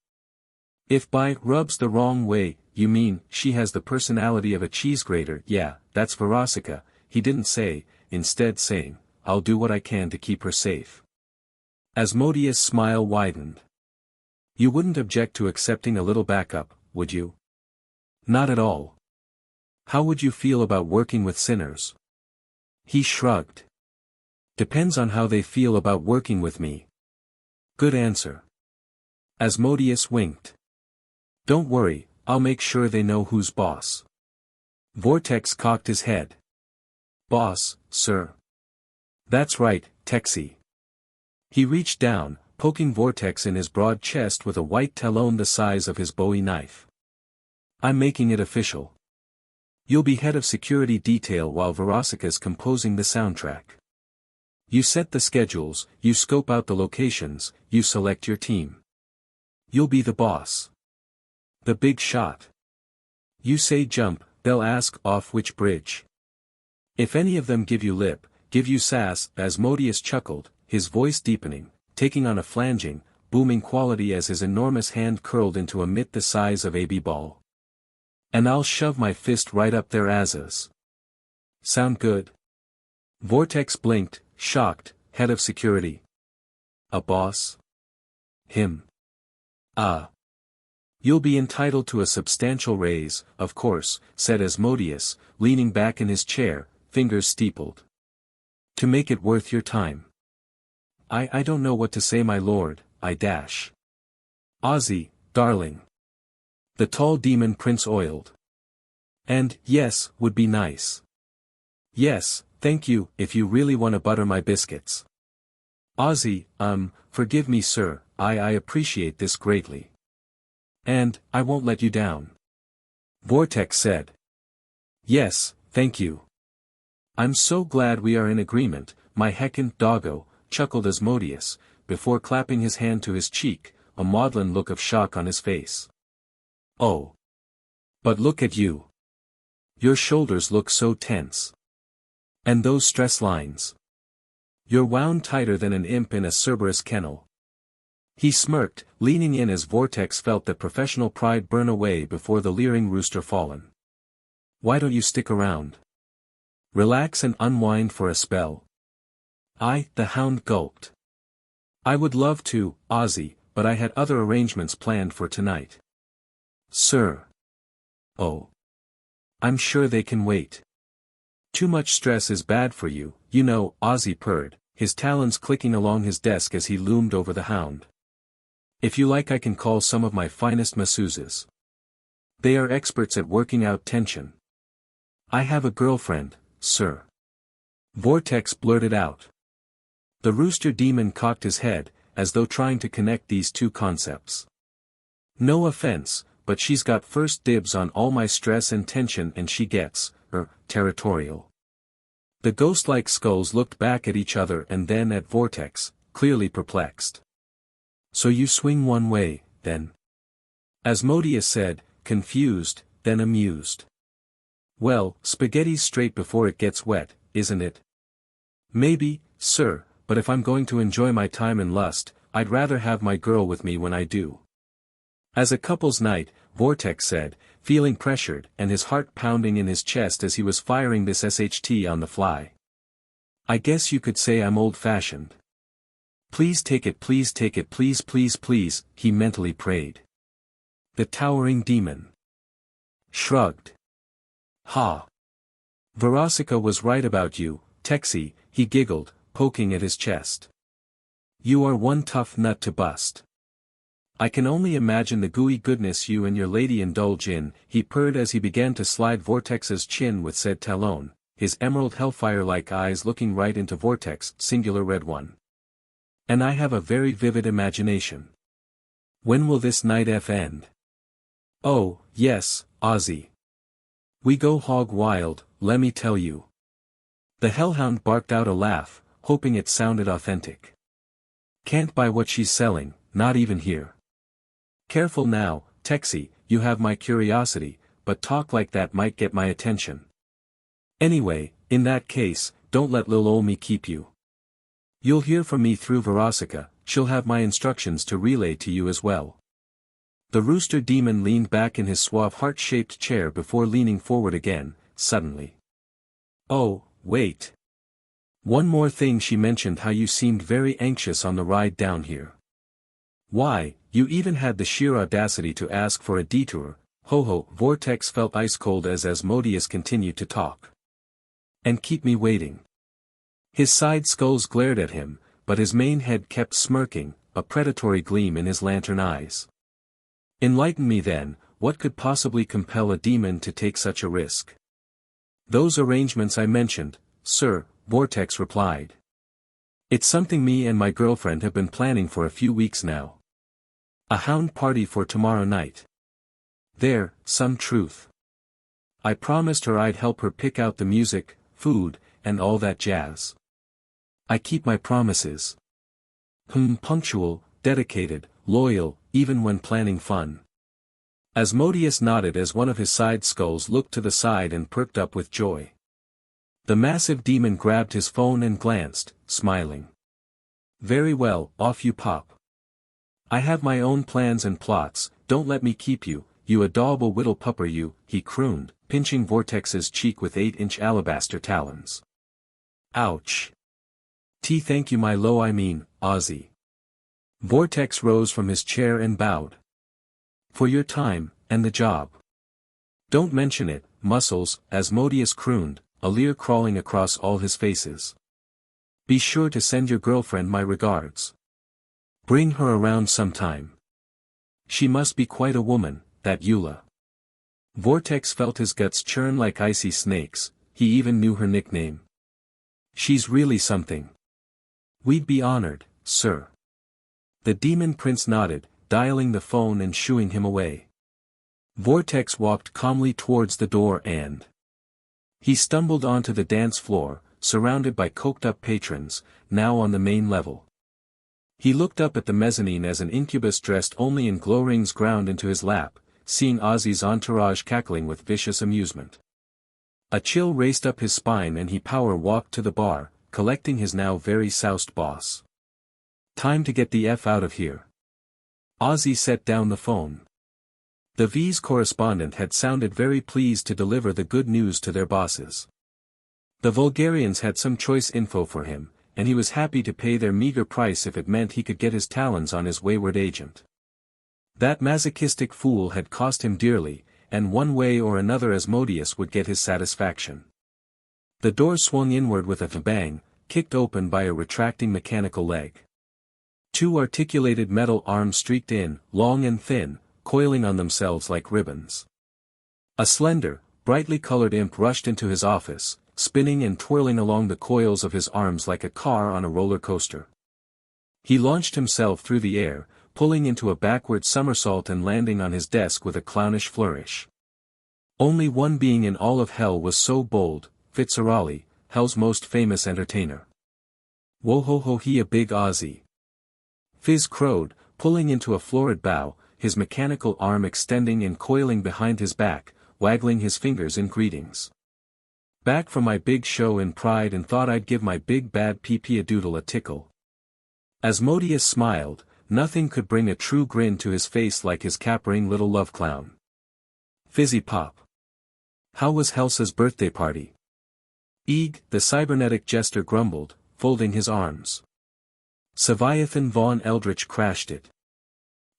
If by rubs the wrong way, you mean she has the personality of a cheese grater, yeah, that's Verosica, he didn't say, instead saying, "I'll do what I can to keep her safe." Asmodeus' smile widened. "You wouldn't object to accepting a little backup, would you?" "Not at all." "How would you feel about working with sinners?" He shrugged. "Depends on how they feel about working with me." "Good answer." Asmodeus winked. "Don't worry, I'll make sure they know who's boss." Vortex cocked his head. "Boss, sir." "That's right, Texie." He reached down, poking Vortex in his broad chest with a white talon the size of his Bowie knife. "I'm making it official. You'll be head of security detail while Verosika's composing the soundtrack. You set the schedules, you scope out the locations, you select your team. You'll be the boss. The big shot. You say jump, they'll ask off which bridge. If any of them give you lip, give you sass. Asmodeus chuckled, his voice deepening, taking on a flanging, booming quality as his enormous hand curled into a mitt the size of a b-ball. "And I'll shove my fist right up their asses. Sound good?" Vortex blinked, shocked. Head of security? A boss? Him. You'll be entitled to a substantial raise, of course, said Asmodeus, leaning back in his chair, fingers steepled. To make it worth your time. I don't know what to say, my lord, I dash. Ozzy, darling. The tall demon prince oiled. And, yes, would be nice. Yes, thank you, if you really want to butter my biscuits. Ozzy, forgive me sir, I appreciate this greatly. And, I won't let you down. Vortex said. Yes, thank you. I'm so glad we are in agreement, my heckin' doggo, chuckled Asmodeus, before clapping his hand to his cheek, a maudlin look of shock on his face. Oh. But look at you. Your shoulders look so tense. And those stress lines. You're wound tighter than an imp in a Cerberus kennel. He smirked, leaning in as Vortex felt that professional pride burn away before the leering rooster fallen. Why don't you stick around? Relax and unwind for a spell. The hound gulped. I would love to, Ozzy, but I had other arrangements planned for tonight. Sir. Oh. I'm sure they can wait. Too much stress is bad for you, you know, Ozzy purred, his talons clicking along his desk as he loomed over the hound. If you like I can call some of my finest masseuses. They are experts at working out tension. I have a girlfriend, sir. Vortex blurted out. The rooster demon cocked his head, as though trying to connect these two concepts. No offense, but she's got first dibs on all my stress and tension and she gets, territorial. The ghost-like skulls looked back at each other and then at Vortex, clearly perplexed. So you swing one way, then? Asmodeus said, confused, then amused. Well, spaghetti's straight before it gets wet, isn't it? Maybe, sir, but if I'm going to enjoy my time in lust, I'd rather have my girl with me when I do. As a couple's night, Vortex said, feeling pressured and his heart pounding in his chest as he was firing this SHT on the fly. I guess you could say I'm old-fashioned. Please take it please, please, he mentally prayed. The towering demon shrugged. Ha! Verosika was right about you, Texie, he giggled, poking at his chest. You are one tough nut to bust. I can only imagine the gooey goodness you and your lady indulge in, he purred as he began to slide Vortex's chin with said talon, his emerald hellfire-like eyes looking right into Vortex, singular red one. And I have a very vivid imagination. When will this night end? Oh, yes, Ozzy. We go hog wild, lemme tell you. The hellhound barked out a laugh, hoping it sounded authentic. Can't buy what she's selling, not even here. Careful now, Texie, you have my curiosity, but talk like that might get my attention. Anyway, in that case, don't let lil ol' me keep you. You'll hear from me through Verosika, she'll have my instructions to relay to you as well. The rooster demon leaned back in his suave heart-shaped chair before leaning forward again, suddenly. Oh, wait. One more thing, she mentioned how you seemed very anxious on the ride down here. Why, you even had the sheer audacity to ask for a detour. Ho ho, Vortex felt ice cold as Asmodeus continued to talk. And keep me waiting. His side skulls glared at him, but his main head kept smirking, a predatory gleam in his lantern eyes. Enlighten me then, what could possibly compel a demon to take such a risk? Those arrangements I mentioned, sir, Vortex replied. It's something me and my girlfriend have been planning for a few weeks now. A hound party for tomorrow night. There, some truth. I promised her I'd help her pick out the music, food, and all that jazz. I keep my promises. Punctual, dedicated, loyal, even when planning fun. Asmodeus nodded as one of his side skulls looked to the side and perked up with joy. The massive demon grabbed his phone and glanced, smiling. Very well, off you pop. I have my own plans and plots, don't let me keep you, you adorable little pupper you, he crooned, pinching Vortex's cheek with 8-inch alabaster talons. Ouch. Thank you my Ozzy. Vortex rose from his chair and bowed. For your time, and the job. Don't mention it, muscles, Asmodeus crooned, a leer crawling across all his faces. Be sure to send your girlfriend my regards. Bring her around sometime. She must be quite a woman, that Eula. Vortex felt his guts churn like icy snakes, he even knew her nickname. She's really something. We'd be honored, sir. The demon prince nodded, dialing the phone and shooing him away. Vortex walked calmly towards the door and he stumbled onto the dance floor, surrounded by coked-up patrons, now on the main level. He looked up at the mezzanine as an incubus dressed only in glow rings ground into his lap, seeing Ozzy's entourage cackling with vicious amusement. A chill raced up his spine and he power-walked to the bar, collecting his now very soused boss. Time to get the F out of here. Ozzy set down the phone. The V's correspondent had sounded very pleased to deliver the good news to their bosses. The Vulgarians had some choice info for him, and he was happy to pay their meager price if it meant he could get his talons on his wayward agent. That masochistic fool had cost him dearly, and one way or another Asmodeus would get his satisfaction. The door swung inward with a bang, kicked open by a retracting mechanical leg. Two articulated metal arms streaked in, long and thin, coiling on themselves like ribbons. A slender, brightly colored imp rushed into his office, spinning and twirling along the coils of his arms like a car on a roller coaster. He launched himself through the air, pulling into a backward somersault and landing on his desk with a clownish flourish. Only one being in all of hell was so bold, Fitzarali, hell's most famous entertainer. Woho he a big Ozzy. Fizz crowed, pulling into a florid bow, his mechanical arm extending and coiling behind his back, waggling his fingers in greetings. Back from my big show in pride and thought I'd give my big bad pee-a-doodle a tickle. Asmodeus smiled, nothing could bring a true grin to his face like his capering little love clown. Fizzy pop. How was Helsa's birthday party? Eeg, the cybernetic jester grumbled, folding his arms. Seviathan Von Eldritch crashed it.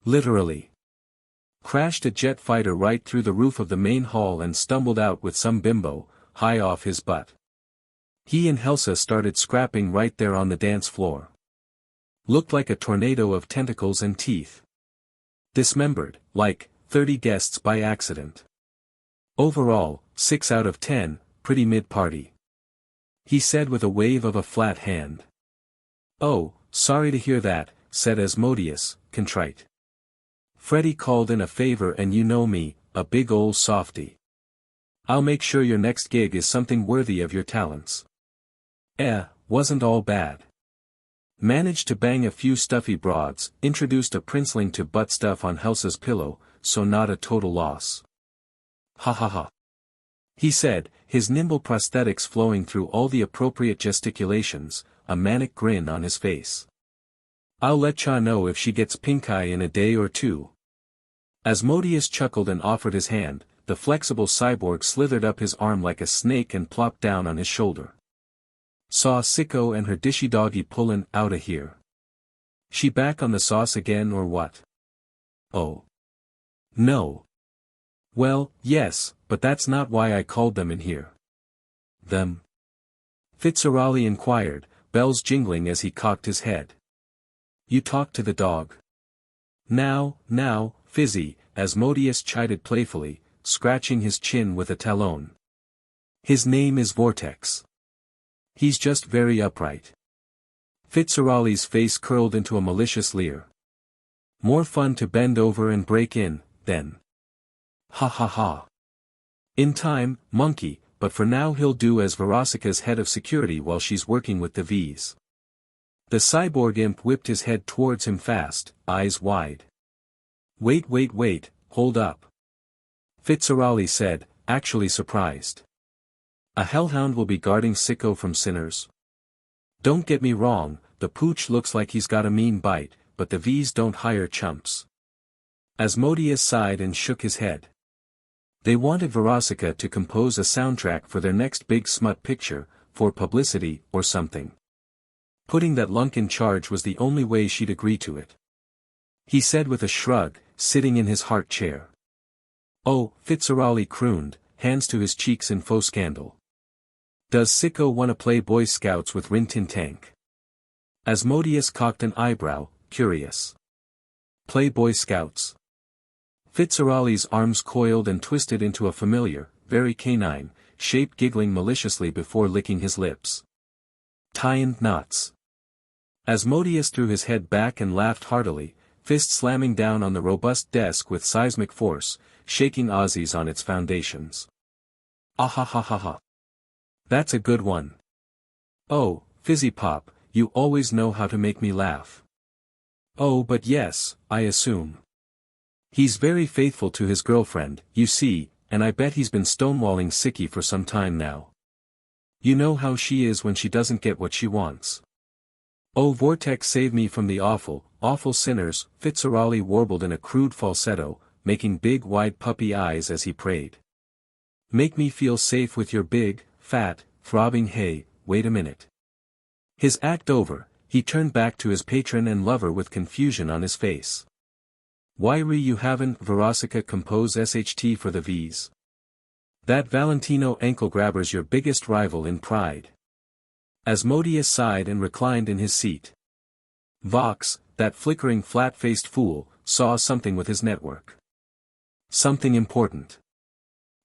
Literally. Crashed a jet fighter right through the roof of the main hall and stumbled out with some bimbo, high off his butt. He and Helsa started scrapping right there on the dance floor. Looked like a tornado of tentacles and teeth. Dismembered, like, 30 guests by accident. Overall, 6 out of 10, pretty mid-party. He said with a wave of a flat hand. Oh, sorry to hear that, said Asmodeus, contrite. Freddy called in a favor and you know me, a big ol' softy. I'll make sure your next gig is something worthy of your talents. Wasn't all bad. Managed to bang a few stuffy broads, introduced a princeling to butt stuff on Helsa's pillow, so not a total loss. Ha ha ha. He said, his nimble prosthetics flowing through all the appropriate gesticulations, a manic grin on his face. I'll let ya know if she gets pink eye in a day or two. Asmodeus chuckled and offered his hand, the flexible cyborg slithered up his arm like a snake and plopped down on his shoulder. Saw sicko and her dishy doggy pullin' outta here. She back on the sauce again or what? Oh. No. Well, yes, but that's not why I called them in here. Them? Fitzarali inquired, bells jingling as he cocked his head. You talked to the dog. Now, Fizzy, Asmodeus chided playfully, scratching his chin with a talon. His name is Vortex. He's just very upright. Fitzarali's face curled into a malicious leer. More fun to bend over and break in, then. Ha ha ha. In time, monkey, but for now he'll do as Verosika's head of security while she's working with the V's. The cyborg imp whipped his head towards him fast, eyes wide. Wait, hold up. Fitzarali said, actually surprised. A hellhound will be guarding sicko from sinners? Don't get me wrong, the pooch looks like he's got a mean bite, but the V's don't hire chumps. Asmodeus sighed and shook his head. They wanted Verosika to compose a soundtrack for their next big smut picture, for publicity or something. Putting that lunk in charge was the only way she'd agree to it. He said with a shrug, sitting in his heart chair. Oh, Fitzarali crooned, hands to his cheeks in faux scandal. Does sicko wanna play Boy Scouts with Rin Tin Tank? Asmodeus cocked an eyebrow, curious. Play Boy Scouts? Fitzarali's arms coiled and twisted into a familiar, very canine, shape, giggling maliciously before licking his lips. Tie-in knots. Asmodeus threw his head back and laughed heartily, fist slamming down on the robust desk with seismic force, shaking Aussies on its foundations. Ah ha ha ha ha. That's a good one. Oh, Fizzy Pop, you always know how to make me laugh. Oh, but yes, I assume. He's very faithful to his girlfriend, you see, and I bet he's been stonewalling Sicky for some time now. You know how she is when she doesn't get what she wants. Oh, Vortex, save me from the awful, awful sinners, Fitzarali warbled in a crude falsetto, making big wide puppy eyes as he prayed. Make me feel safe with your big, fat, throbbing hey, wait a minute. His act over, he turned back to his patron and lover with confusion on his face. Why you haven't Verosika compose SHT for the V's? That Valentino ankle grabber's your biggest rival in pride. Asmodeus sighed and reclined in his seat. Vox, that flickering flat-faced fool, saw something with his network. Something important.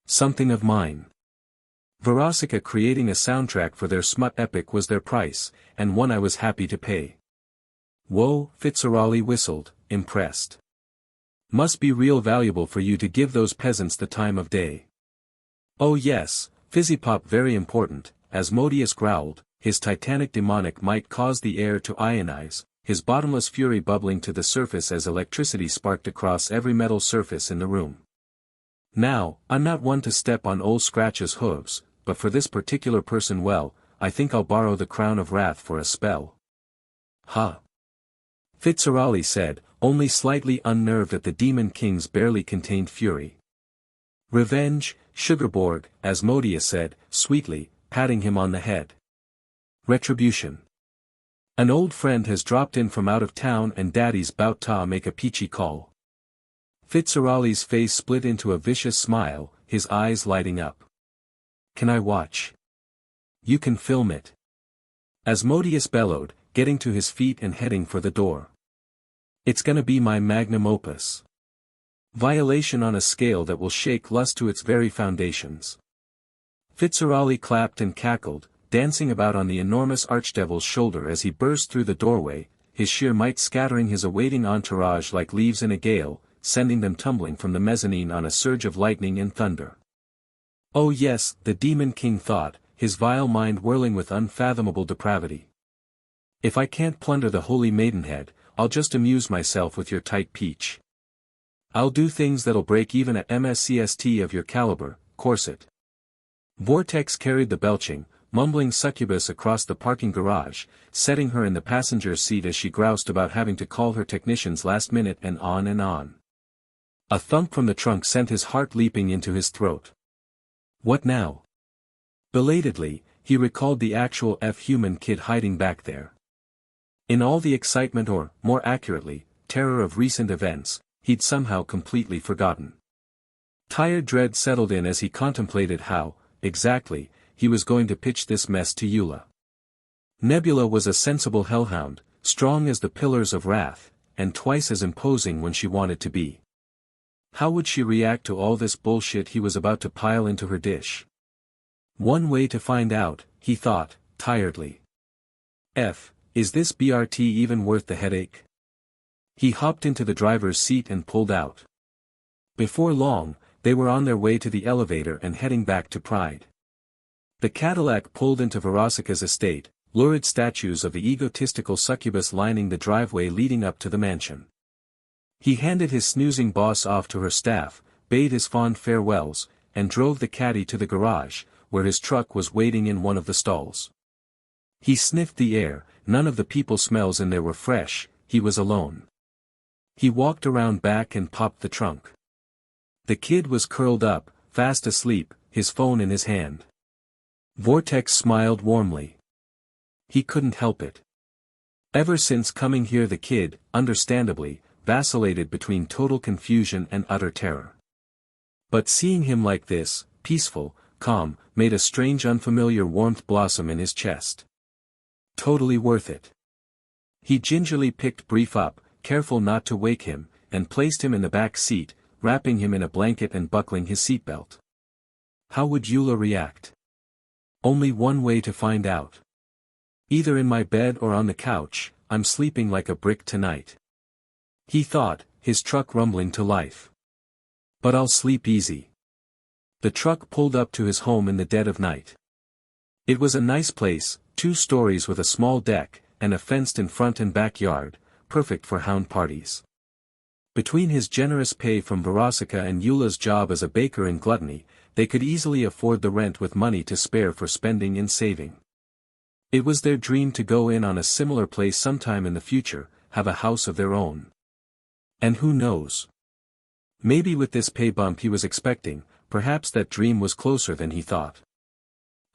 Something of mine. Verosika creating a soundtrack for their smut epic was their price, and one I was happy to pay. Whoa, Fitzarali whistled, impressed. Must be real valuable for you to give those peasants the time of day. Oh yes, Fizzipop very important, Asmodeus growled, his titanic demonic might cause the air to ionize, his bottomless fury bubbling to the surface as electricity sparked across every metal surface in the room. Now, I'm not one to step on old Scratch's hooves, but for this particular person well, I think I'll borrow the crown of wrath for a spell. Huh. Fitzarali said, only slightly unnerved at the Demon King's barely contained fury. Revenge, Sugarborg, Asmodeus said, sweetly, patting him on the head. Retribution. An old friend has dropped in from out of town and Daddy's bout to make a peachy call. Fitzarali's face split into a vicious smile, his eyes lighting up. Can I watch? You can film it. Asmodeus bellowed, getting to his feet and heading for the door. It's gonna be my magnum opus. Violation on a scale that will shake lust to its very foundations. Fitzarali clapped and cackled, dancing about on the enormous archdevil's shoulder as he burst through the doorway, his sheer might scattering his awaiting entourage like leaves in a gale, sending them tumbling from the mezzanine on a surge of lightning and thunder. Oh yes, the Demon King thought, his vile mind whirling with unfathomable depravity. If I can't plunder the holy maidenhead, I'll just amuse myself with your tight peach. I'll do things that'll break even a MSCST of your caliber, corset. Vortex carried the belching, mumbling succubus across the parking garage, setting her in the passenger seat as she groused about having to call her technicians last minute and on and on. A thump from the trunk sent his heart leaping into his throat. What now? Belatedly, he recalled the actual human kid hiding back there. In all the excitement or, more accurately, terror of recent events, he'd somehow completely forgotten. Tired dread settled in as he contemplated how, exactly, he was going to pitch this mess to Eula. Nebula was a sensible hellhound, strong as the pillars of wrath, and twice as imposing when she wanted to be. How would she react to all this bullshit he was about to pile into her dish? One way to find out, he thought, tiredly. Is this BRT even worth the headache? He hopped into the driver's seat and pulled out. Before long, they were on their way to the elevator and heading back to Pride. The Cadillac pulled into Verosika's estate, lurid statues of the egotistical succubus lining the driveway leading up to the mansion. He handed his snoozing boss off to her staff, bade his fond farewells, and drove the caddy to the garage, where his truck was waiting in one of the stalls. He sniffed the air, none of the people smells in there were fresh, he was alone. He walked around back and popped the trunk. The kid was curled up, fast asleep, his phone in his hand. Vortex smiled warmly. He couldn't help it. Ever since coming here the kid, understandably, vacillated between total confusion and utter terror. But seeing him like this, peaceful, calm, made a strange unfamiliar warmth blossom in his chest. Totally worth it. He gingerly picked Brief up, careful not to wake him, and placed him in the back seat, wrapping him in a blanket and buckling his seatbelt. How would Eula react? Only one way to find out. Either in my bed or on the couch, I'm sleeping like a brick tonight. He thought, his truck rumbling to life. But I'll sleep easy. The truck pulled up to his home in the dead of night. It was a nice place, 2 stories with a small deck, and a fenced-in front and backyard, perfect for hound parties. Between his generous pay from Verosika and Eula's job as a baker in Gluttony, they could easily afford the rent with money to spare for spending and saving. It was their dream to go in on a similar place sometime in the future, have a house of their own. And who knows? Maybe with this pay bump he was expecting, perhaps that dream was closer than he thought.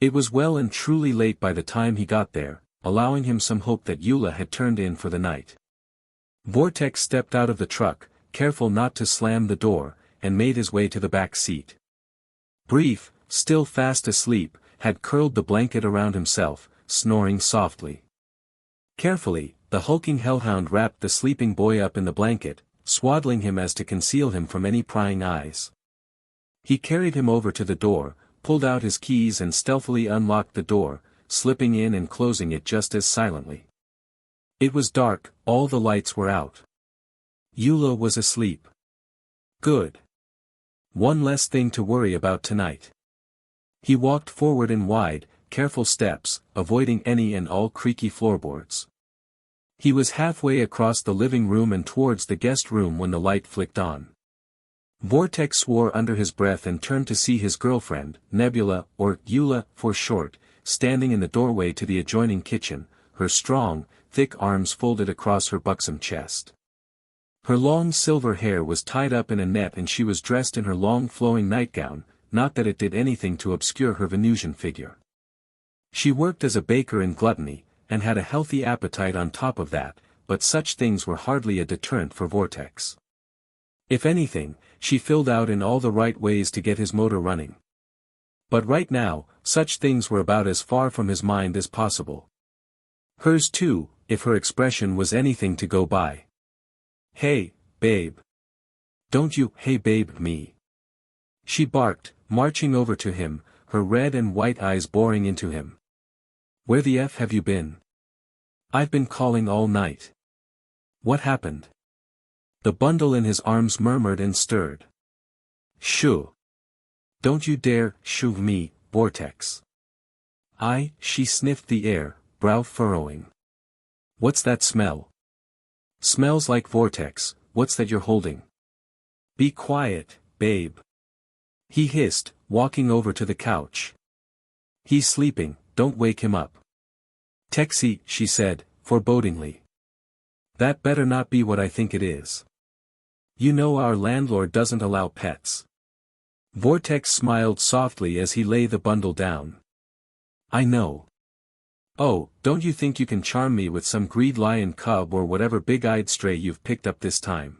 It was well and truly late by the time he got there, allowing him some hope that Eula had turned in for the night. Vortex stepped out of the truck, careful not to slam the door, and made his way to the back seat. Brief, still fast asleep, had curled the blanket around himself, snoring softly. Carefully, the hulking hellhound wrapped the sleeping boy up in the blanket, swaddling him as to conceal him from any prying eyes. He carried him over to the door, pulled out his keys and stealthily unlocked the door, slipping in and closing it just as silently. It was dark, all the lights were out. Eula was asleep. Good. One less thing to worry about tonight. He walked forward in wide, careful steps, avoiding any and all creaky floorboards. He was halfway across the living room and towards the guest room when the light flicked on. Vortex swore under his breath and turned to see his girlfriend, Nebula, or Eula for short, standing in the doorway to the adjoining kitchen, her strong, thick arms folded across her buxom chest. Her long silver hair was tied up in a net and she was dressed in her long flowing nightgown, not that it did anything to obscure her Venusian figure. She worked as a baker in Gluttony, and had a healthy appetite on top of that, but such things were hardly a deterrent for Vortex. If anything, she filled out in all the right ways to get his motor running. But right now, such things were about as far from his mind as possible. Hers too, if her expression was anything to go by. Hey, babe. Don't you, hey babe me. She barked, marching over to him, her red and white eyes boring into him. Where the F have you been? I've been calling all night. What happened? The bundle in his arms murmured and stirred. Shoo. Don't you dare, shoo me, Vortex. She sniffed the air, brow furrowing. What's that smell? Smells like Vortex, what's that you're holding? Be quiet, babe. He hissed, walking over to the couch. He's sleeping, don't wake him up. Texie, she said, forebodingly. That better not be what I think it is. You know our landlord doesn't allow pets. Vortex smiled softly as he lay the bundle down. I know. Oh, don't you think you can charm me with some greed lion cub or whatever big-eyed stray you've picked up this time?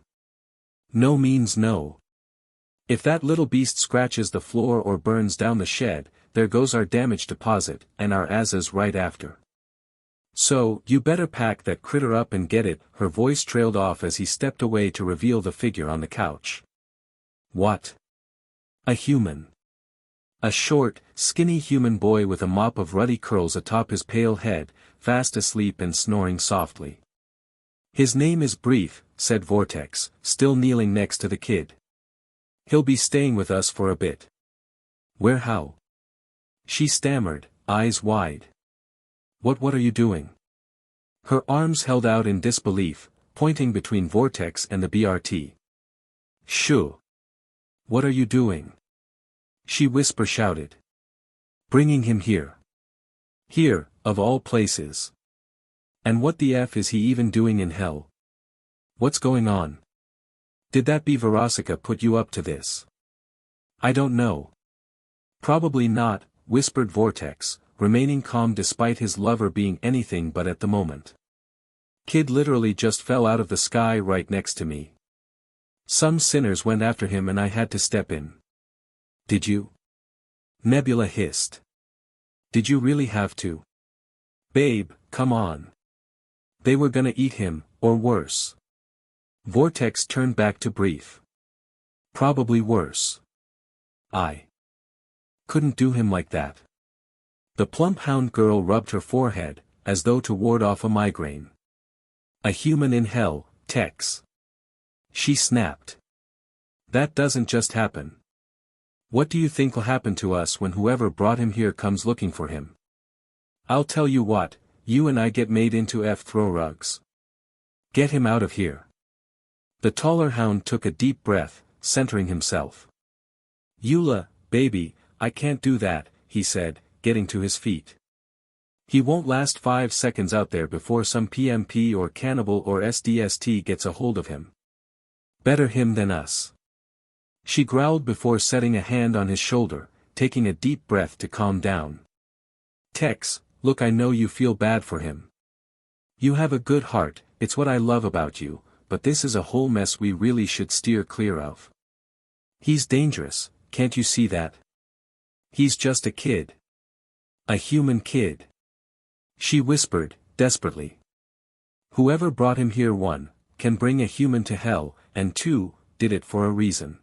No means no. If that little beast scratches the floor or burns down the shed, there goes our damage deposit, and our asas right after. So, you better pack that critter up and get it. Her voice trailed off as he stepped away to reveal the figure on the couch. What? A human. A short, skinny human boy with a mop of ruddy curls atop his pale head, fast asleep and snoring softly. His name is Brief, said Vortex, still kneeling next to the kid. He'll be staying with us for a bit. Where how? She stammered, eyes wide. What are you doing? Her arms held out in disbelief, pointing between Vortex and the BRT. Shoo! What are you doing? She shouted. Bringing him here. Here, of all places. And what the F is he even doing in hell? What's going on? Did that bee Verosika put you up to this? I don't know. Probably not, whispered Vortex, remaining calm despite his lover being anything but at the moment. Kid literally just fell out of the sky right next to me. Some sinners went after him and I had to step in. Did you? Nebula hissed. Did you really have to? Babe, come on. They were gonna eat him, or worse. Vortex turned back to Brief. Probably worse. I couldn't do him like that. The plump hound girl rubbed her forehead, as though to ward off a migraine. A human in hell, Tex. She snapped. That doesn't just happen. What do you think will happen to us when whoever brought him here comes looking for him? I'll tell you what, you and I get made into throw rugs. Get him out of here. The taller hound took a deep breath, centering himself. Eula, baby, I can't do that, he said, getting to his feet. He won't last 5 seconds out there before some PMP or cannibal or SDST gets a hold of him. Better him than us. She growled before setting a hand on his shoulder, taking a deep breath to calm down. Tex, look, I know you feel bad for him. You have a good heart, it's what I love about you, but this is a whole mess we really should steer clear of. He's dangerous, can't you see that? He's just a kid. A human kid. She whispered, desperately. Whoever brought him here, 1, can bring a human to hell, and 2, did it for a reason.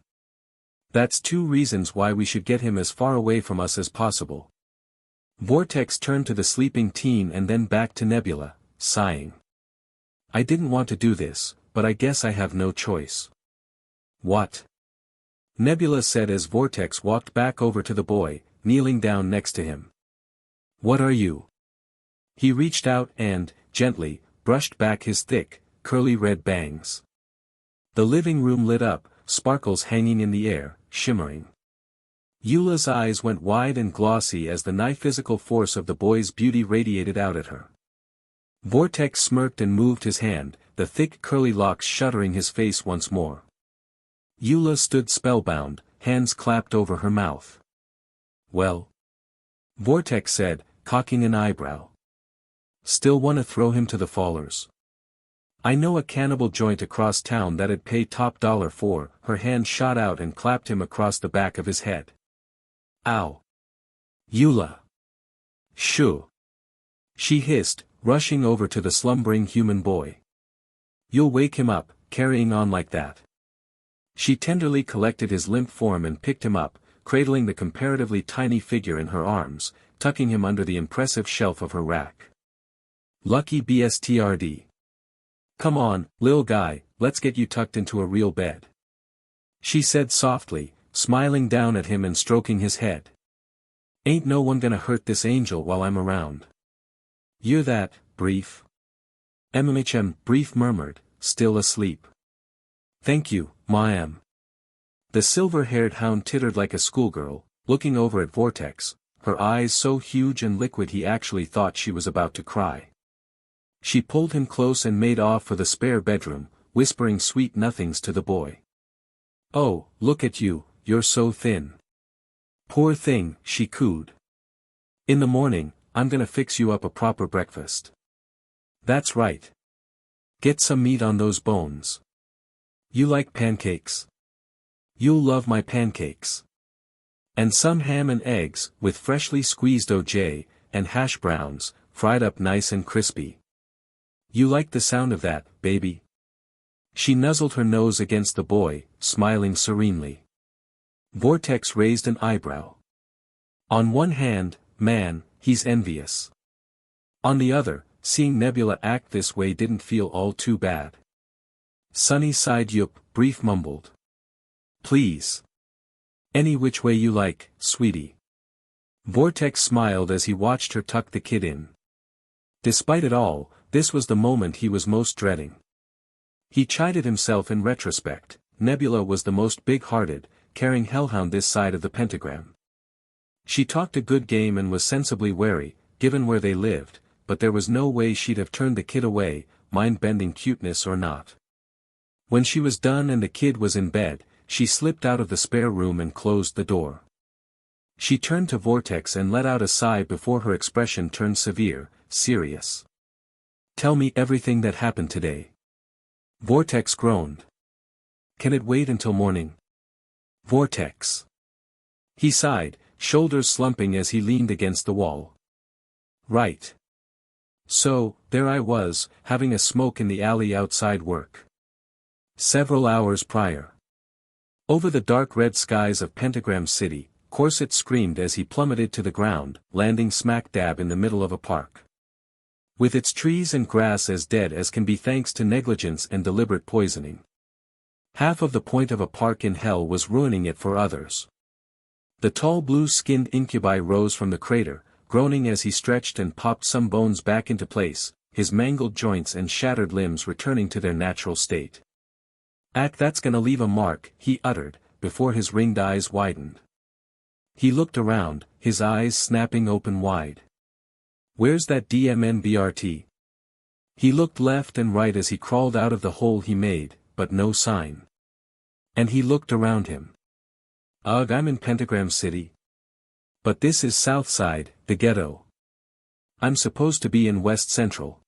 That's 2 reasons why we should get him as far away from us as possible. Vortex turned to the sleeping teen and then back to Nebula, sighing. I didn't want to do this, but I guess I have no choice. What? Nebula said as Vortex walked back over to the boy, kneeling down next to him. What are you? He reached out and, gently, brushed back his thick, curly red bangs. The living room lit up, sparkles hanging in the air, shimmering. Eula's eyes went wide and glossy as the physical force of the boy's beauty radiated out at her. Vortex smirked and moved his hand, the thick curly locks shuddering his face once more. Eula stood spellbound, hands clapped over her mouth. Well? Vortex said, cocking an eyebrow. Still wanna throw him to the fallers? I know a cannibal joint across town that'd pay top dollar for. Her hand shot out and clapped him across the back of his head. Ow. Eula. Shoo. She hissed, rushing over to the slumbering human boy. You'll wake him up, carrying on like that. She tenderly collected his limp form and picked him up, cradling the comparatively tiny figure in her arms, tucking him under the impressive shelf of her rack. Lucky BSTRD. Come on, lil guy, let's get you tucked into a real bed. She said softly, smiling down at him and stroking his head. Ain't no one gonna hurt this angel while I'm around. You're that, Brief? Brief murmured, still asleep. Thank you, ma'am. The silver-haired hound tittered like a schoolgirl, looking over at Vortex, her eyes so huge and liquid he actually thought she was about to cry. She pulled him close and made off for the spare bedroom, whispering sweet nothings to the boy. Oh, look at you, you're so thin. Poor thing, she cooed. In the morning, I'm gonna fix you up a proper breakfast. That's right. Get some meat on those bones. You like pancakes? You'll love my pancakes. And some ham and eggs, with freshly squeezed OJ, and hash browns, fried up nice and crispy. You like the sound of that, baby? She nuzzled her nose against the boy, smiling serenely. Vortex raised an eyebrow. On one hand, man, he's envious. On the other, seeing Nebula act this way didn't feel all too bad. Sunny sighed. Yup, Brief mumbled. Please. Any which way you like, sweetie. Vortex smiled as he watched her tuck the kid in. Despite it all, this was the moment he was most dreading. He chided himself in retrospect. Nebula was the most big-hearted, caring hellhound this side of the pentagram. She talked a good game and was sensibly wary, given where they lived, but there was no way she'd have turned the kid away, mind-bending cuteness or not. When she was done and the kid was in bed, she slipped out of the spare room and closed the door. She turned to Vortex and let out a sigh before her expression turned severe, serious. Tell me everything that happened today. Vortex groaned. Can it wait until morning? Vortex. He sighed, shoulders slumping as he leaned against the wall. Right. So, there I was, having a smoke in the alley outside work. Several hours prior. Over the dark red skies of Pentagram City, Corset screamed as he plummeted to the ground, landing smack dab in the middle of a park. With its trees and grass as dead as can be thanks to negligence and deliberate poisoning. Half of the point of a park in hell was ruining it for others. The tall blue-skinned incubi rose from the crater, groaning as he stretched and popped some bones back into place, his mangled joints and shattered limbs returning to their natural state. That's gonna leave a mark, he uttered, before his ringed eyes widened. He looked around, his eyes snapping open wide. Where's that DMNBRT? He looked left and right as he crawled out of the hole he made, but no sign. And he looked around him. Ugh, I'm in Pentagram City. But this is Southside, the ghetto. I'm supposed to be in West Central.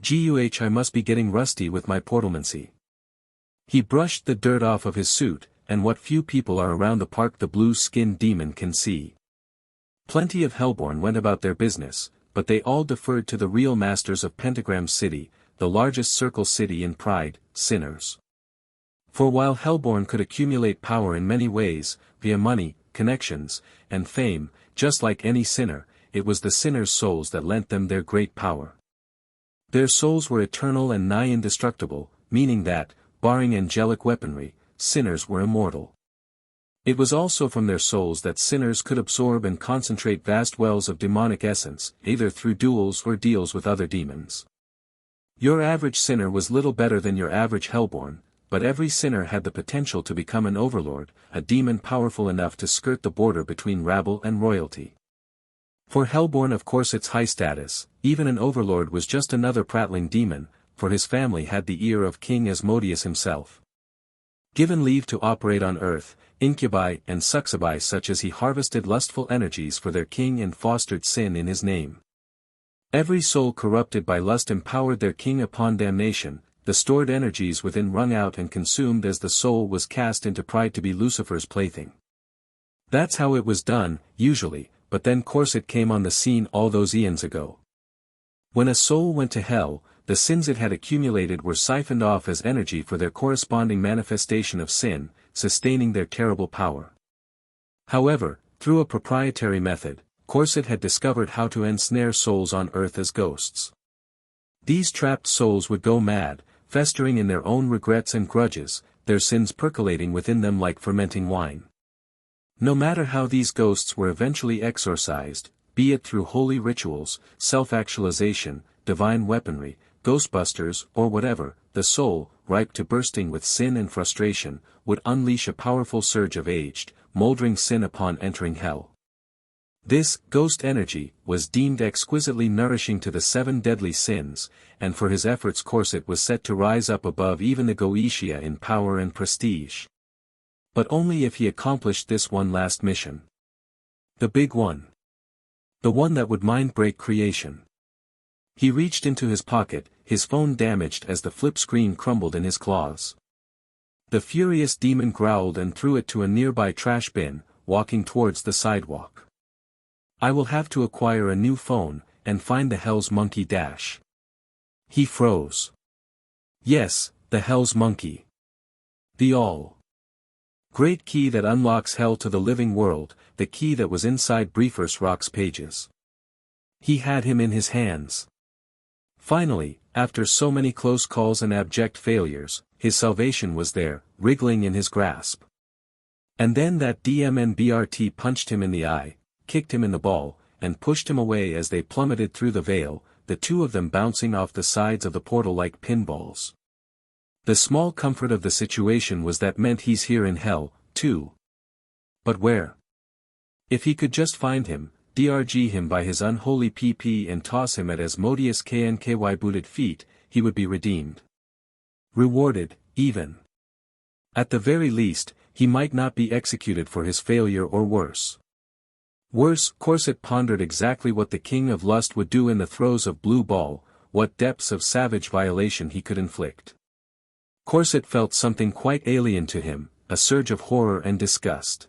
Guh, I must be getting rusty with my portalmancy. He brushed the dirt off of his suit, and what few people are around the park the blue-skinned demon can see. Plenty of Hellborn went about their business, but they all deferred to the real masters of Pentagram City, the largest circle city in pride, sinners. For while Hellborn could accumulate power in many ways, via money, connections, and fame, just like any sinner, it was the sinners' souls that lent them their great power. Their souls were eternal and nigh indestructible, meaning that, barring angelic weaponry, sinners were immortal. It was also from their souls that sinners could absorb and concentrate vast wells of demonic essence, either through duels or deals with other demons. Your average sinner was little better than your average Hellborn, but every sinner had the potential to become an overlord, a demon powerful enough to skirt the border between rabble and royalty. For Hellborn of course its high status, even an overlord was just another prattling demon, for his family had the ear of King Asmodeus himself. Given leave to operate on earth, incubi and succubi such as he harvested lustful energies for their king and fostered sin in his name. Every soul corrupted by lust empowered their king upon damnation, the stored energies within wrung out and consumed as the soul was cast into pride to be Lucifer's plaything. That's how it was done, usually, but then Corset came on the scene all those eons ago. When a soul went to hell, the sins it had accumulated were siphoned off as energy for their corresponding manifestation of sin, sustaining their terrible power. However, through a proprietary method, Corset had discovered how to ensnare souls on earth as ghosts. These trapped souls would go mad, festering in their own regrets and grudges, their sins percolating within them like fermenting wine. No matter how these ghosts were eventually exorcised, be it through holy rituals, self-actualization, divine weaponry, Ghostbusters, or whatever, the soul, ripe to bursting with sin and frustration, would unleash a powerful surge of aged, moldering sin upon entering hell. This ghost energy was deemed exquisitely nourishing to the 7 deadly sins, and for his efforts Corset was set to rise up above even the Goetia in power and prestige. But only if he accomplished this one last mission. The big one. The one that would mind-break creation. He reached into his pocket, his phone damaged as the flip screen crumbled in his claws. The furious demon growled and threw it to a nearby trash bin, walking towards the sidewalk. I will have to acquire a new phone, and find the Hell's Monkey dash. He froze. Yes, the Hell's Monkey. The all-great key that unlocks Hell to the living world, the key that was inside Briefers Rock's pages. He had him in his hands. Finally, after so many close calls and abject failures, his salvation was there, wriggling in his grasp. And then that DMN punched him in the eye, kicked him in the ball, and pushed him away as they plummeted through the veil, the two of them bouncing off the sides of the portal like pinballs. The small comfort of the situation was that meant he's here in Hell, too. But where? If he could just find him, drg him by his unholy PP and toss him at Asmodeus Knky booted feet, he would be redeemed. Rewarded, even. At the very least, he might not be executed for his failure or worse. Worse, Corset pondered exactly what the King of Lust would do in the throes of Blue Ball, what depths of savage violation he could inflict. Corset felt something quite alien to him, a surge of horror and disgust.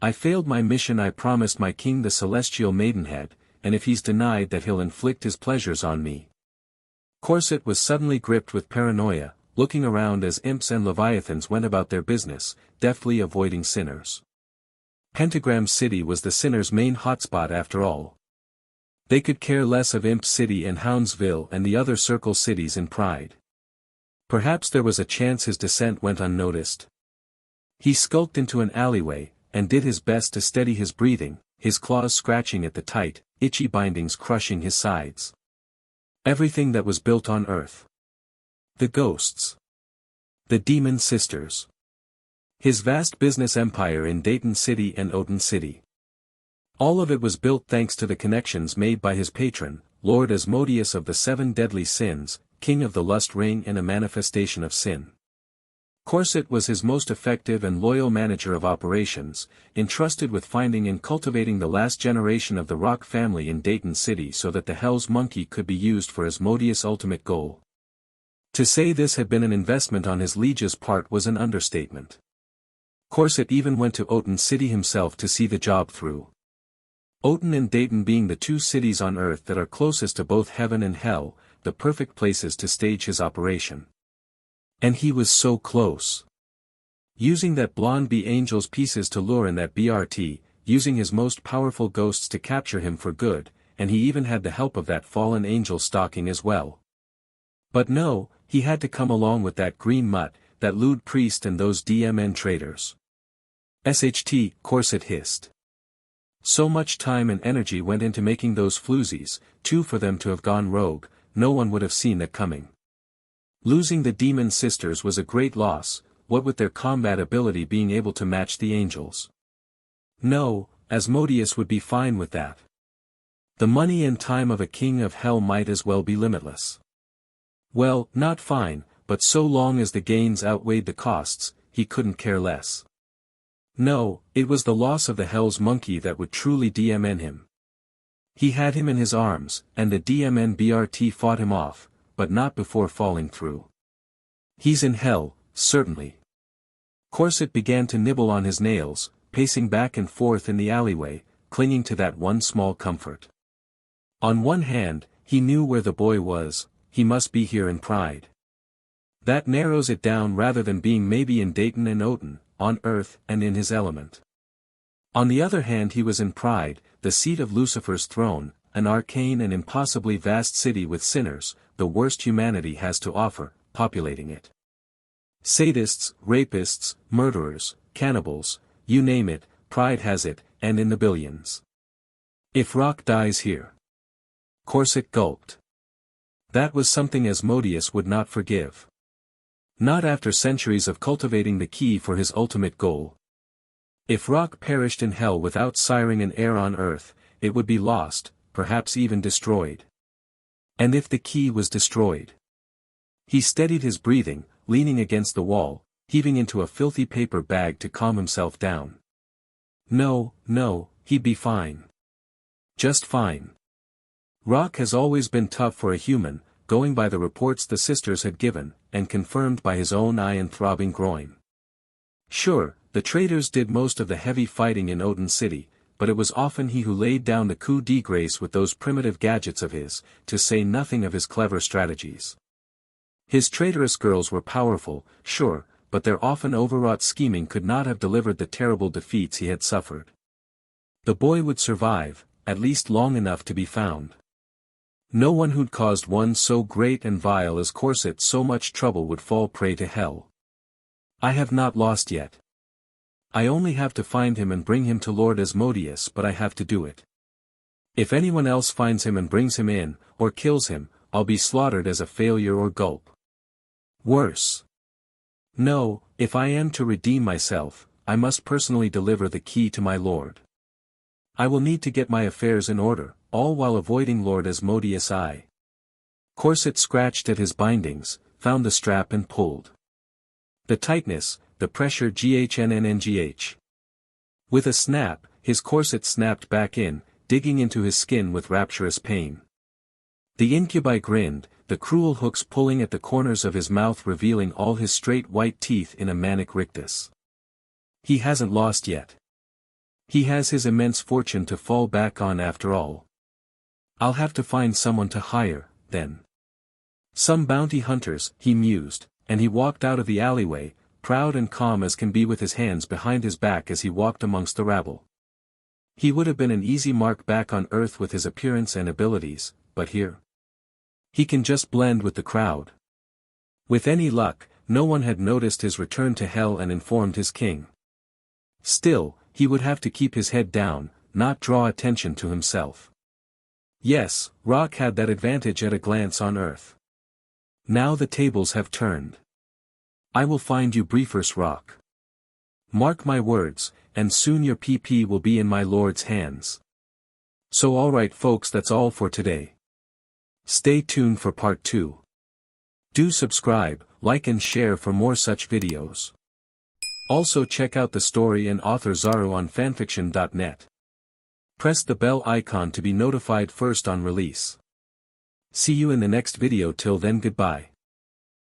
I failed my mission. I promised my king the celestial maidenhead, and if he's denied that he'll inflict his pleasures on me. Corset was suddenly gripped with paranoia, looking around as imps and leviathans went about their business, deftly avoiding sinners. Pentagram City was the sinners' main hotspot after all. They could care less of Imp City and Houndsville and the other circle cities in pride. Perhaps there was a chance his descent went unnoticed. He skulked into an alleyway, and did his best to steady his breathing, his claws scratching at the tight, itchy bindings crushing his sides. Everything that was built on Earth. The ghosts. The demon sisters. His vast business empire in Dayton City and Oden City. All of it was built thanks to the connections made by his patron, Lord Asmodeus of the Seven Deadly Sins, King of the Lust Ring and a manifestation of sin. Corset was his most effective and loyal manager of operations, entrusted with finding and cultivating the last generation of the Rock family in Dayton City so that the Hell's Monkey could be used for Asmodeus' ultimate goal. To say this had been an investment on his liege's part was an understatement. Corset even went to Oden City himself to see the job through. Oden and Dayton being the two cities on Earth that are closest to both heaven and hell, the perfect places to stage his operation. And he was so close. Using that blonde bee angel's pieces to lure in that BRT, using his most powerful ghosts to capture him for good, and he even had the help of that fallen angel stalking as well. But no, he had to come along with that green mutt, that lewd priest and those DMN traitors. SHT, Corset hissed. So much time and energy went into making those floozies, too, for them to have gone rogue, no one would have seen that coming. Losing the demon sisters was a great loss, what with their combat ability being able to match the angels. No, Asmodeus would be fine with that. The money and time of a king of hell might as well be limitless. Well, not fine, but so long as the gains outweighed the costs, he couldn't care less. No, it was the loss of the Hell's Monkey that would truly DMN him. He had him in his arms, and the DMN BRT fought him off, but not before falling through. He's in hell, certainly. Corset began to nibble on his nails, pacing back and forth in the alleyway, clinging to that one small comfort. On one hand, he knew where the boy was, he must be here in Pride. That narrows it down rather than being maybe in Dayton and Oden, on Earth and in his element. On the other hand, he was in Pride, the seat of Lucifer's throne, an arcane and impossibly vast city with sinners, the worst humanity has to offer, populating it. Sadists, rapists, murderers, cannibals, you name it, Pride has it, and in the billions. If Rock dies here. Corset gulped. That was something Asmodeus would not forgive. Not after centuries of cultivating the key for his ultimate goal. If Rock perished in hell without siring an heir on Earth, it would be lost, perhaps even destroyed. And if the key was destroyed? He steadied his breathing, leaning against the wall, heaving into a filthy paper bag to calm himself down. No, he'd be fine. Just fine. Rock has always been tough for a human, going by the reports the sisters had given, and confirmed by his own eye and throbbing groin. Sure, the traders did most of the heavy fighting in Odin City, but it was often he who laid down the coup de grace with those primitive gadgets of his, to say nothing of his clever strategies. His traitorous girls were powerful, sure, but their often overwrought scheming could not have delivered the terrible defeats he had suffered. The boy would survive, at least long enough to be found. No one who'd caused one so great and vile as Corset so much trouble would fall prey to hell. I have not lost yet. I only have to find him and bring him to Lord Asmodeus, but I have to do it. If anyone else finds him and brings him in, or kills him, I'll be slaughtered as a failure or gulp. Worse. No, if I am to redeem myself, I must personally deliver the key to my lord. I will need to get my affairs in order, all while avoiding Lord Asmodeus' eye. Corset scratched at his bindings, found the strap and pulled. The tightness, the pressure GHNNNGH. With a snap, his corset snapped back in, digging into his skin with rapturous pain. The incubi grinned, the cruel hooks pulling at the corners of his mouth revealing all his straight white teeth in a manic rictus. He hasn't lost yet. He has his immense fortune to fall back on after all. I'll have to find someone to hire, then. Some bounty hunters, he mused, and he walked out of the alleyway, proud and calm as can be with his hands behind his back as he walked amongst the rabble. He would have been an easy mark back on Earth with his appearance and abilities, but here. He can just blend with the crowd. With any luck, no one had noticed his return to hell and informed his king. Still, he would have to keep his head down, not draw attention to himself. Yes, Rock had that advantage at a glance on Earth. Now the tables have turned. I will find you briefers, Rock. Mark my words, and soon your PP will be in my lord's hands. So alright folks, that's all for today. Stay tuned for part 2. Do subscribe, like and share for more such videos. Also check out the story and author Zaru on FANFICTIONnet. Press the bell icon to be notified first on release. See you in the next video. Till then, goodbye.